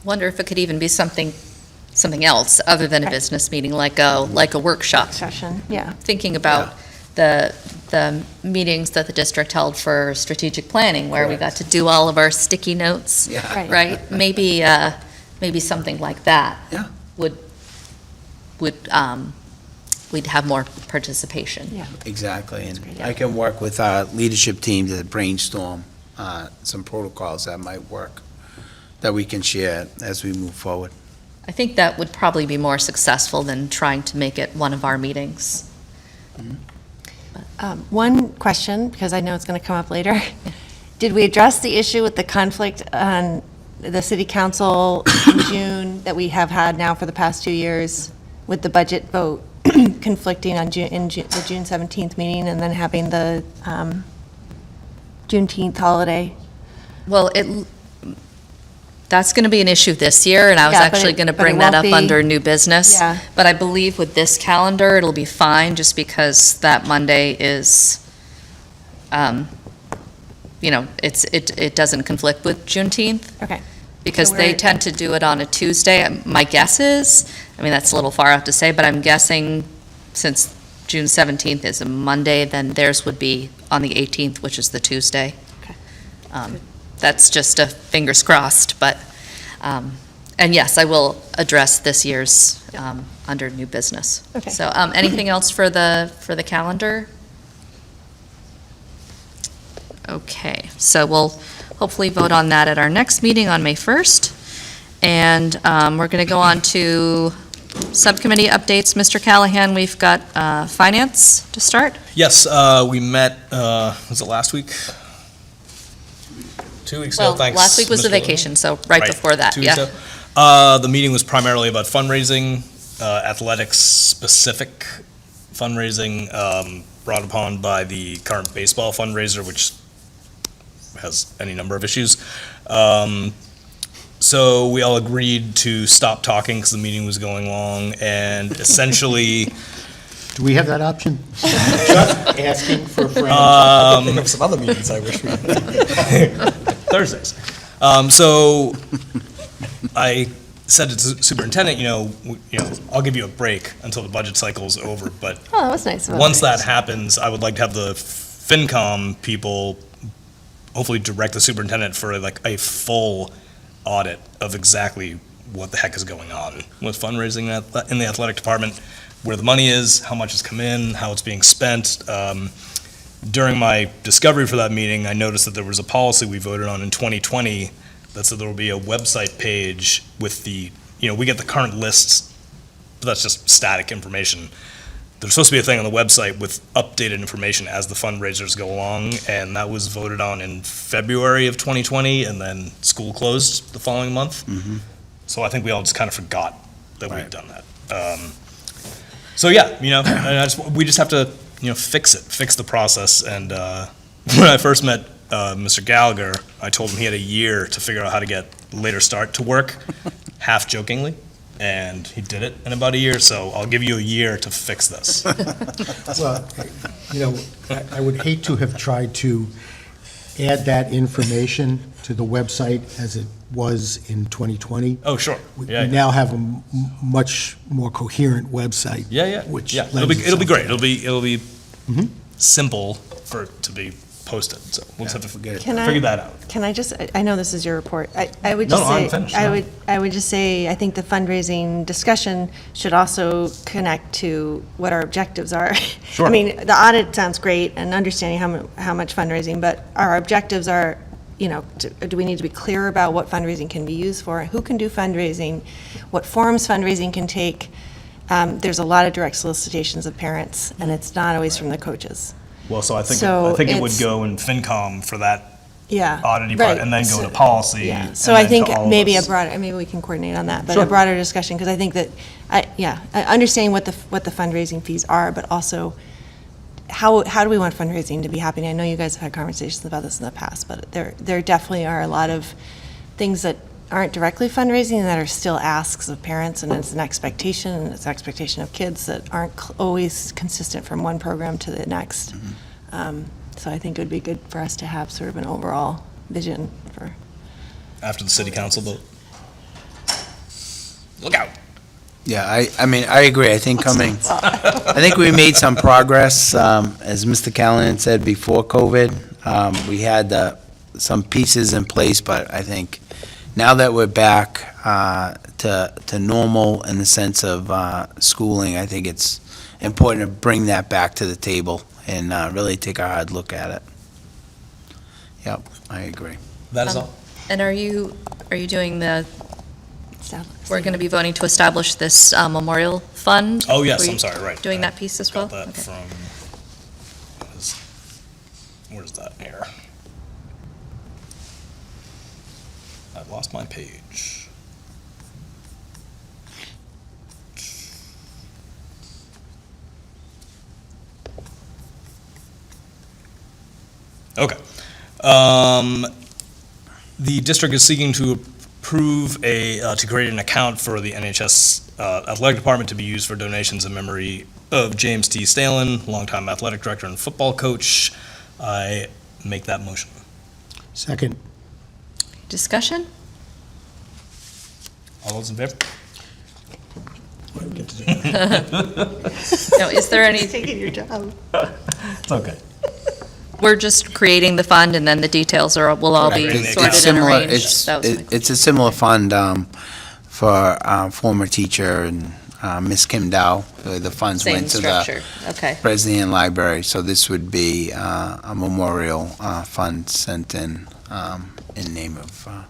Speaker 10: Wonder if it could even be something else other than a
Speaker 6: Right.
Speaker 10: business meeting, like a workshop.
Speaker 6: Session, yeah.
Speaker 10: Thinking about the meetings that the district held for strategic planning, where we got to do all of our sticky notes.
Speaker 7: yeah.
Speaker 6: Right.
Speaker 10: Right? Maybe something like that.
Speaker 7: Yeah.
Speaker 10: We'd have more participation.
Speaker 6: Yeah.
Speaker 7: Exactly, and
Speaker 6: great,
Speaker 7: I can work with our leadership team to brainstorm some protocols that might work, that we can share as we move forward.
Speaker 10: I think that would probably be more successful than trying to make it one of our meetings.
Speaker 6: One question, because I know it's going to come up later. Did we address the issue with the conflict on the city council in June that we have had now for the past 2 years with the budget vote conflicting on the June 17th meeting and then having the Juneteenth holiday?
Speaker 10: Well, that's going to be an issue this year, and I was
Speaker 6: Yeah, but
Speaker 10: actually
Speaker 6: it-
Speaker 10: going to
Speaker 6: but it
Speaker 10: bring that
Speaker 6: won't
Speaker 10: up
Speaker 6: be-
Speaker 10: under new business.
Speaker 6: Yeah.
Speaker 10: But I believe with this calendar, it'll be fine, just because that Monday is, it doesn't conflict with Juneteenth.
Speaker 6: Okay.
Speaker 10: Because
Speaker 6: So
Speaker 10: they
Speaker 6: we're-
Speaker 10: tend to do it on a Tuesday. My guess is, that's a little far out to say, but I'm guessing since June 17th is a Monday, then theirs would be on the 18th, which is the Tuesday.
Speaker 6: Okay.
Speaker 10: That's just a fingers crossed, but, and yes, I will address this year's under new business.
Speaker 6: Okay.
Speaker 10: So anything else for the calendar? Okay, so we'll hopefully vote on that at our next meeting on May 1st. And we're going to go on to subcommittee updates. Mr. Callahan, we've got finance to start.
Speaker 11: Yes, we met, was it last week? 2 weeks ago,
Speaker 10: Well,
Speaker 11: thanks.
Speaker 10: last week was the
Speaker 11: Mr. Lewin.
Speaker 10: vacation, so right before that,
Speaker 11: 2 weeks
Speaker 10: yeah.
Speaker 11: ago. The meeting was primarily about fundraising, athletics-specific fundraising, brought upon by the current baseball fundraiser, which has any number of issues. So we all agreed to stop talking because the meeting was going long, and essentially,
Speaker 4: Do we have that option? Just asking for a friend.
Speaker 8: I think of some other meetings I wish we
Speaker 11: Thursdays. So I said to the superintendent, I'll give you a break until the budget cycle is over, but
Speaker 6: Oh, that was nice.
Speaker 11: once that happens, I would like to have the FinCom people hopefully direct the superintendent for like a full audit of exactly what the heck is going on with fundraising in the athletic department, where the money is, how much has come in, how it's being spent. During my discovery for that meeting, I noticed that there was a policy we voted on in 2020 that said there will be a website page with the, we get the current lists, but that's just static information. There's supposed to be a thing on the website with updated information as the fundraisers go along, and that was voted on in February of 2020, and then school closed the following month. So I think we all just kind of forgot that we'd done that. So yeah, we just have to, fix the process. And when I first met Mr. Gallagher, I told him he had a year to figure out how to get later start to work, half jokingly. And he did it in about a year, so I'll give you a year to fix this.
Speaker 4: Well, I would hate to have tried to add that information to the website as it was in 2020.
Speaker 11: Oh, sure.
Speaker 4: We
Speaker 11: Yeah.
Speaker 4: now have a much more coherent website.
Speaker 11: Yeah.
Speaker 4: Which
Speaker 11: It'll
Speaker 4: lends
Speaker 11: be
Speaker 4: itself
Speaker 11: great.
Speaker 4: to
Speaker 11: It'll be simple for it to be posted, so we'll just have to figure that out.
Speaker 6: Can I just, I know this is your report. I would
Speaker 11: No,
Speaker 6: just
Speaker 11: no,
Speaker 6: say,
Speaker 11: I'm finished,
Speaker 6: I
Speaker 11: no.
Speaker 6: would just say, I think the fundraising discussion should also connect to what our objectives are.
Speaker 11: Sure.
Speaker 6: I mean, the audit sounds great and understanding how much fundraising, but our objectives are, do we need to be clear about what fundraising can be used for, who can do fundraising, what forms fundraising can take? There's a lot of direct solicitations of parents, and it's not always from the coaches.
Speaker 11: Well, so I think
Speaker 6: So
Speaker 11: it would
Speaker 6: it's-
Speaker 11: go in FinCom for that
Speaker 6: Yeah.
Speaker 11: auditing part,
Speaker 6: right.
Speaker 11: and then go
Speaker 6: So-
Speaker 11: to policy.
Speaker 6: Yeah,
Speaker 11: and
Speaker 6: so I
Speaker 11: then
Speaker 6: think
Speaker 11: to all of
Speaker 6: maybe
Speaker 11: us.
Speaker 6: maybe we can coordinate on that, but
Speaker 11: Sure.
Speaker 6: a broader discussion, because I think that, understanding what the fundraising fees are, but also how do we want fundraising to be happening? I know you guys have had conversations about this in the past, but there definitely are a lot of things that aren't directly fundraising that are still asks of parents, and it's an expectation, and it's an expectation of kids that aren't always consistent from one program to the next. So I think it would be good for us to have sort of an overall vision for.
Speaker 11: After the city council vote. Look out.
Speaker 7: Yeah, I mean, I agree. I think I think we made some progress, as Mr. Callahan said, before COVID. We had some pieces in place, but I think now that we're back to normal in the sense of schooling, I think it's important to bring that back to the table and really take a hard look at it. Yep, I agree.
Speaker 11: That is all.
Speaker 10: And are you doing we're going to be voting to establish this memorial fund?
Speaker 11: Oh, yes,
Speaker 10: Were you
Speaker 11: I'm sorry, right.
Speaker 10: Doing that piece as well?
Speaker 11: Got that
Speaker 10: Okay.
Speaker 11: where's that here? I've lost my page. Okay. The district is seeking to approve to create an account for the NHS athletic department to be used for donations in memory of James T. Stalin, longtime athletic director and football coach. I make that motion.
Speaker 4: Second.
Speaker 10: Discussion?
Speaker 11: All those in favor?
Speaker 10: No, is there any,
Speaker 6: Taking your job.
Speaker 11: It's okay.
Speaker 10: we're just creating the fund and then the details will all be
Speaker 11: It's
Speaker 10: sorted and
Speaker 7: similar.
Speaker 10: arranged? That was my-
Speaker 7: It's a similar fund for former teacher and Miss Kim Dow. The funds
Speaker 10: Same
Speaker 7: went to
Speaker 10: structure,
Speaker 7: the
Speaker 10: okay.
Speaker 7: President Library, so this would be a memorial fund sent in name of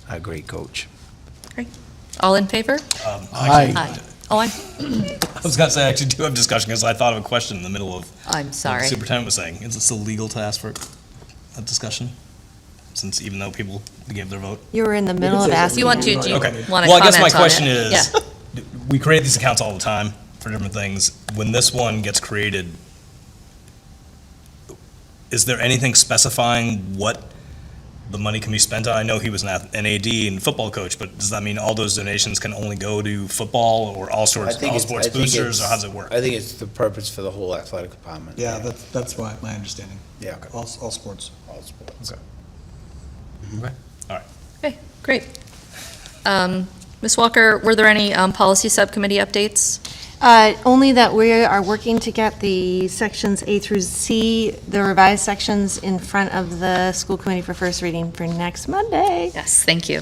Speaker 7: a great coach.
Speaker 10: All in favor?
Speaker 4: Aye.
Speaker 10: Aye. Oh,
Speaker 11: I was going to say, I actually do have discussion because I thought of a question in the middle of
Speaker 10: I'm
Speaker 11: what
Speaker 10: sorry.
Speaker 11: the superintendent was saying. Is it still legal to ask for a discussion? Since even though people gave their vote?
Speaker 6: You were in the middle of asking.
Speaker 10: You want to,
Speaker 6: me.
Speaker 10: do you want
Speaker 11: Okay.
Speaker 10: to comment on it?
Speaker 11: Well, I guess my question is,
Speaker 10: Yeah.
Speaker 11: we create these accounts all the time for different things. When this one gets created, is there anything specifying what the money can be spent on? I know he was an AD and football coach, but does that mean all those donations can only go to football or all sports boosters, or how does it work?
Speaker 7: I think it's the purpose for the whole athletic department.
Speaker 8: Yeah, that's my understanding.
Speaker 7: Yeah.
Speaker 8: All sports.
Speaker 7: All sports.
Speaker 8: Okay.
Speaker 10: Okay, great. Ms. Walker, were there any policy subcommittee updates?
Speaker 6: Only that we are working to get the sections A through C, the revised sections, in front of the school committee for first reading for next Monday.
Speaker 10: Yes, thank you.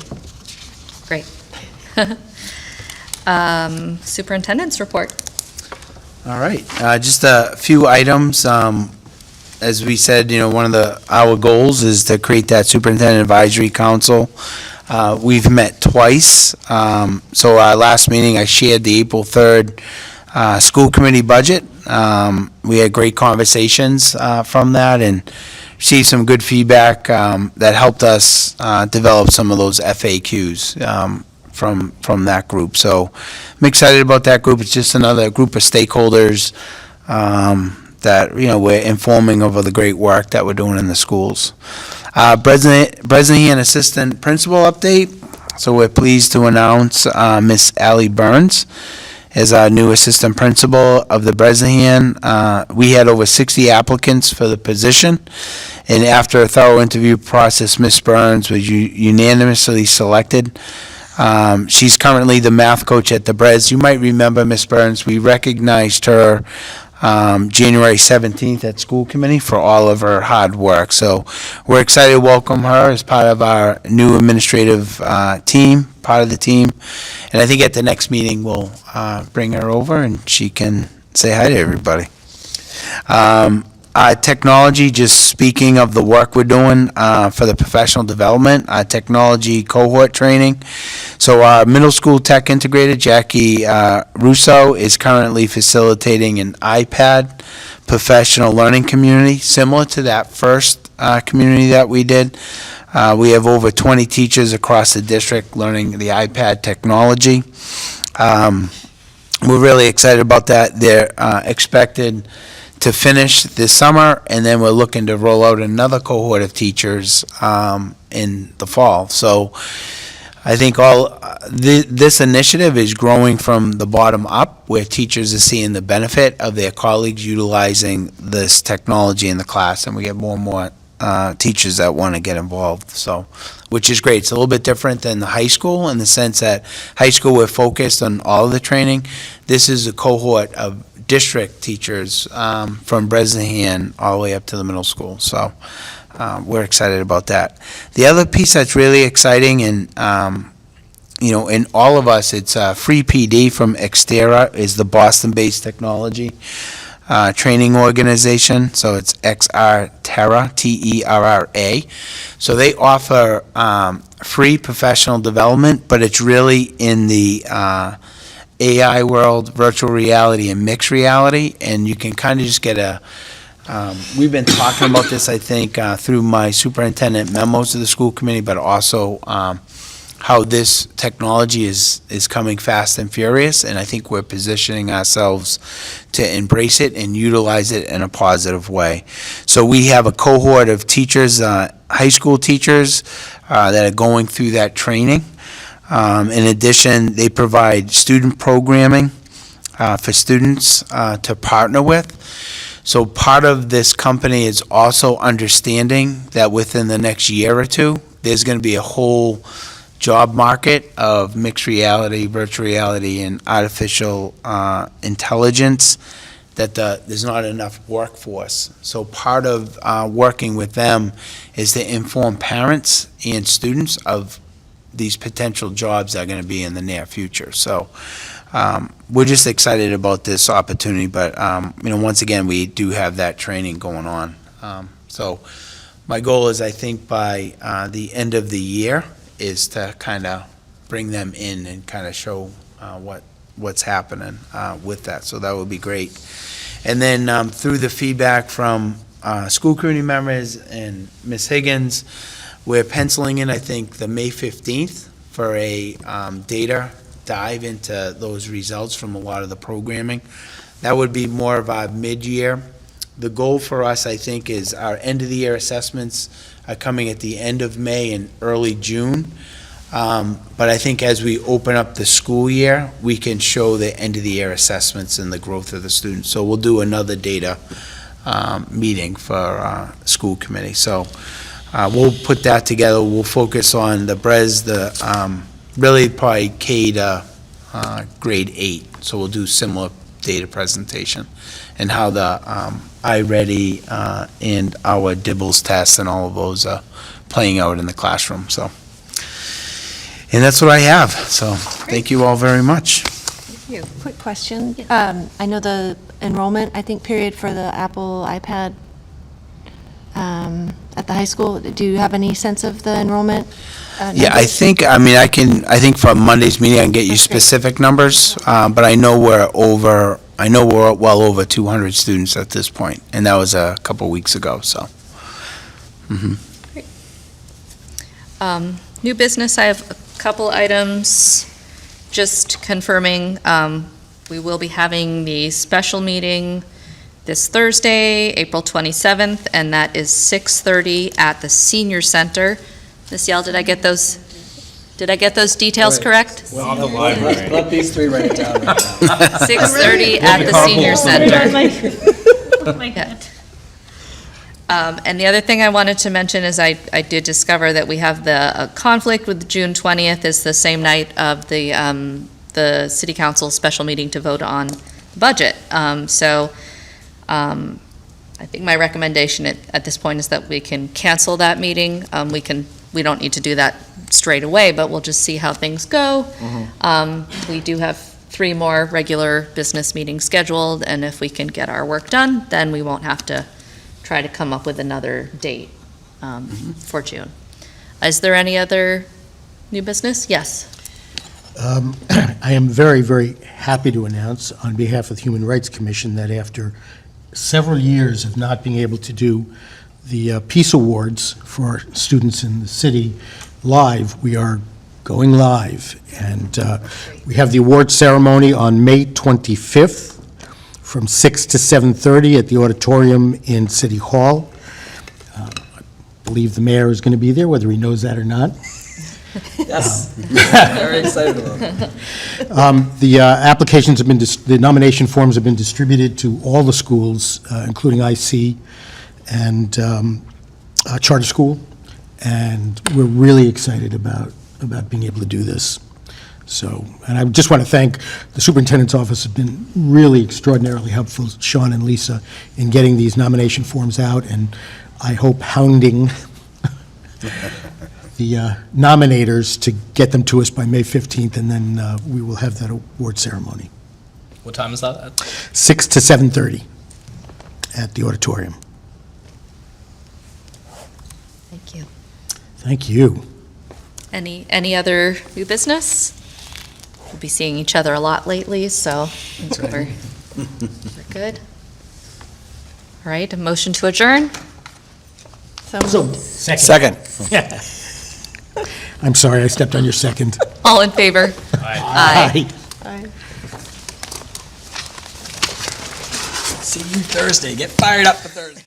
Speaker 10: Great. Superintendent's report.
Speaker 7: All right, just a few items. As we said, one of our goals is to create that superintendent advisory council. We've met twice. So our last meeting, I shared the April 3rd school committee budget. We had great conversations from that and received some good feedback that helped us develop some of those FAQs from that group. So I'm excited about that group. It's just another group of stakeholders that, we're informing over the great work that we're doing in the schools. Bresnahan Assistant Principal update. So we're pleased to announce Miss Allie Burns as our new Assistant Principal of the Bresnahan. We had over 60 applicants for the position, and after a thorough interview process, Miss Burns was unanimously selected. She's currently the math coach at the Bres. You might remember Miss Burns. We recognized her January 17th at school committee for all of her hard work. So we're excited to welcome her as part of our new administrative team, part of the team. And I think at the next meeting, we'll bring her over and she can say hi to everybody. Technology, just speaking of the work we're doing for the professional development, technology cohort training. So our middle school tech integrator, Jackie Russo, is currently facilitating an iPad professional learning community, similar to that first community that we did. We have over 20 teachers across the district learning the iPad technology. We're really excited about that. They're expected to finish this summer, and then we're looking to roll out another cohort of teachers in the fall. So I think this initiative is growing from the bottom up, where teachers are seeing the benefit of their colleagues utilizing this technology in the class, and we get more and more teachers that want to get involved. So, which is great. It's a little bit different than the high school in the sense that high school we're focused on all of the training. This is a cohort of district teachers from Bresnahan all the way up to the middle school. So we're excited about that. The other piece that's really exciting, and in all of us, it's free PD from Xterra, is the Boston-based technology training organization. So it's Xterra, Terra. So they offer free professional development, but it's really in the AI world, virtual reality, and mixed reality, and you can kind of just get we've been talking about this, I think, through my superintendent memos to the school committee, but also how this technology is coming fast and furious, and I think we're positioning ourselves to embrace it and utilize it in a positive way. So we have a cohort of teachers, high school teachers, that are going through that training. In addition, they provide student programming for students to partner with. So part of this company is also understanding that within the next year or two, there's going to be a whole job market of mixed reality, virtual reality, and artificial intelligence, that there's not enough workforce. So part of working with them is to inform parents and students of these potential jobs that are going to be in the near future. So we're just excited about this opportunity, but once again, we do have that training going on. So my goal is, I think, by the end of the year, is to kind of bring them in and kind of show what's happening with that. So that would be great. And then through the feedback from school community members and Ms. Higgins, we're penciling in, I think, the May 15th for a data dive into those results from a lot of the programming. That would be more of a mid-year The goal for us, I think, is our end-of-the-year assessments are coming at the end of May and early June. But I think as we open up the school year, we can show the end-of-the-year assessments and the growth of the students. So we'll do another data meeting for school committee. So we'll put that together. We'll focus on the BRES, really probably K to grade 8. So we'll do similar data presentation and how the iReady and our Dibbles test and all of those are playing out in the classroom. So, and that's what I have. So thank you all very much.
Speaker 6: Thank you. Quick question. I know the enrollment, I think, period for the Apple iPad at the high school. Do you have any sense of the enrollment?
Speaker 7: Yeah, I think from Monday's meeting, I can get you specific numbers, but I know we're well over 200 students at this point, and that was a couple weeks ago, so.
Speaker 10: Great. New business, I have a couple items, just confirming, we will be having the special meeting this Thursday, April 27th, and that is 6:30 at the Senior Center. Ms. Yell, did I get those details correct?
Speaker 8: Let these three write it down right now.
Speaker 10: 6:30 at the Senior Center.
Speaker 9: Oh my God.
Speaker 10: And the other thing I wanted to mention is I did discover that we have the conflict with June 20th is the same night of the City Council special meeting to vote on the budget. I think my recommendation at this point is that we can cancel that meeting. We don't need to do that straight away, but we'll just see how things go. We do have 3 more regular business meetings scheduled, and if we can get our work done, then we won't have to try to come up with another date for June. Is there any other new business? Yes.
Speaker 4: I am very, very happy to announce on behalf of the Human Rights Commission that after several years of not being able to do the Peace Awards for students in the city live, we are going live. And we have the award ceremony on May 25th from 6 to 7:30 at the auditorium in City Hall. I believe the mayor is going to be there, whether he knows that or not.
Speaker 8: Yes, very excited about it.
Speaker 4: The applications have been, the nomination forms have been distributed to all the schools, including IC and charter school, and we're really excited about being able to do this. So, and I just want to thank the superintendent's office has been really extraordinarily helpful, Sean and Lisa, in getting these nomination forms out, and I hope hounding the nominators to get them to us by May 15th, and then we will have that award ceremony.
Speaker 11: What time is that at?
Speaker 4: 6 to 7:30 at the auditorium.
Speaker 10: Thank you.
Speaker 4: Thank you.
Speaker 10: Any other new business? We'll be seeing each other a lot lately, so we're good. All right, a motion to adjourn?
Speaker 4: Second. I'm sorry, I stepped on your second.
Speaker 10: All in favor? Aye.
Speaker 8: See you Thursday. Get fired up for Thursday.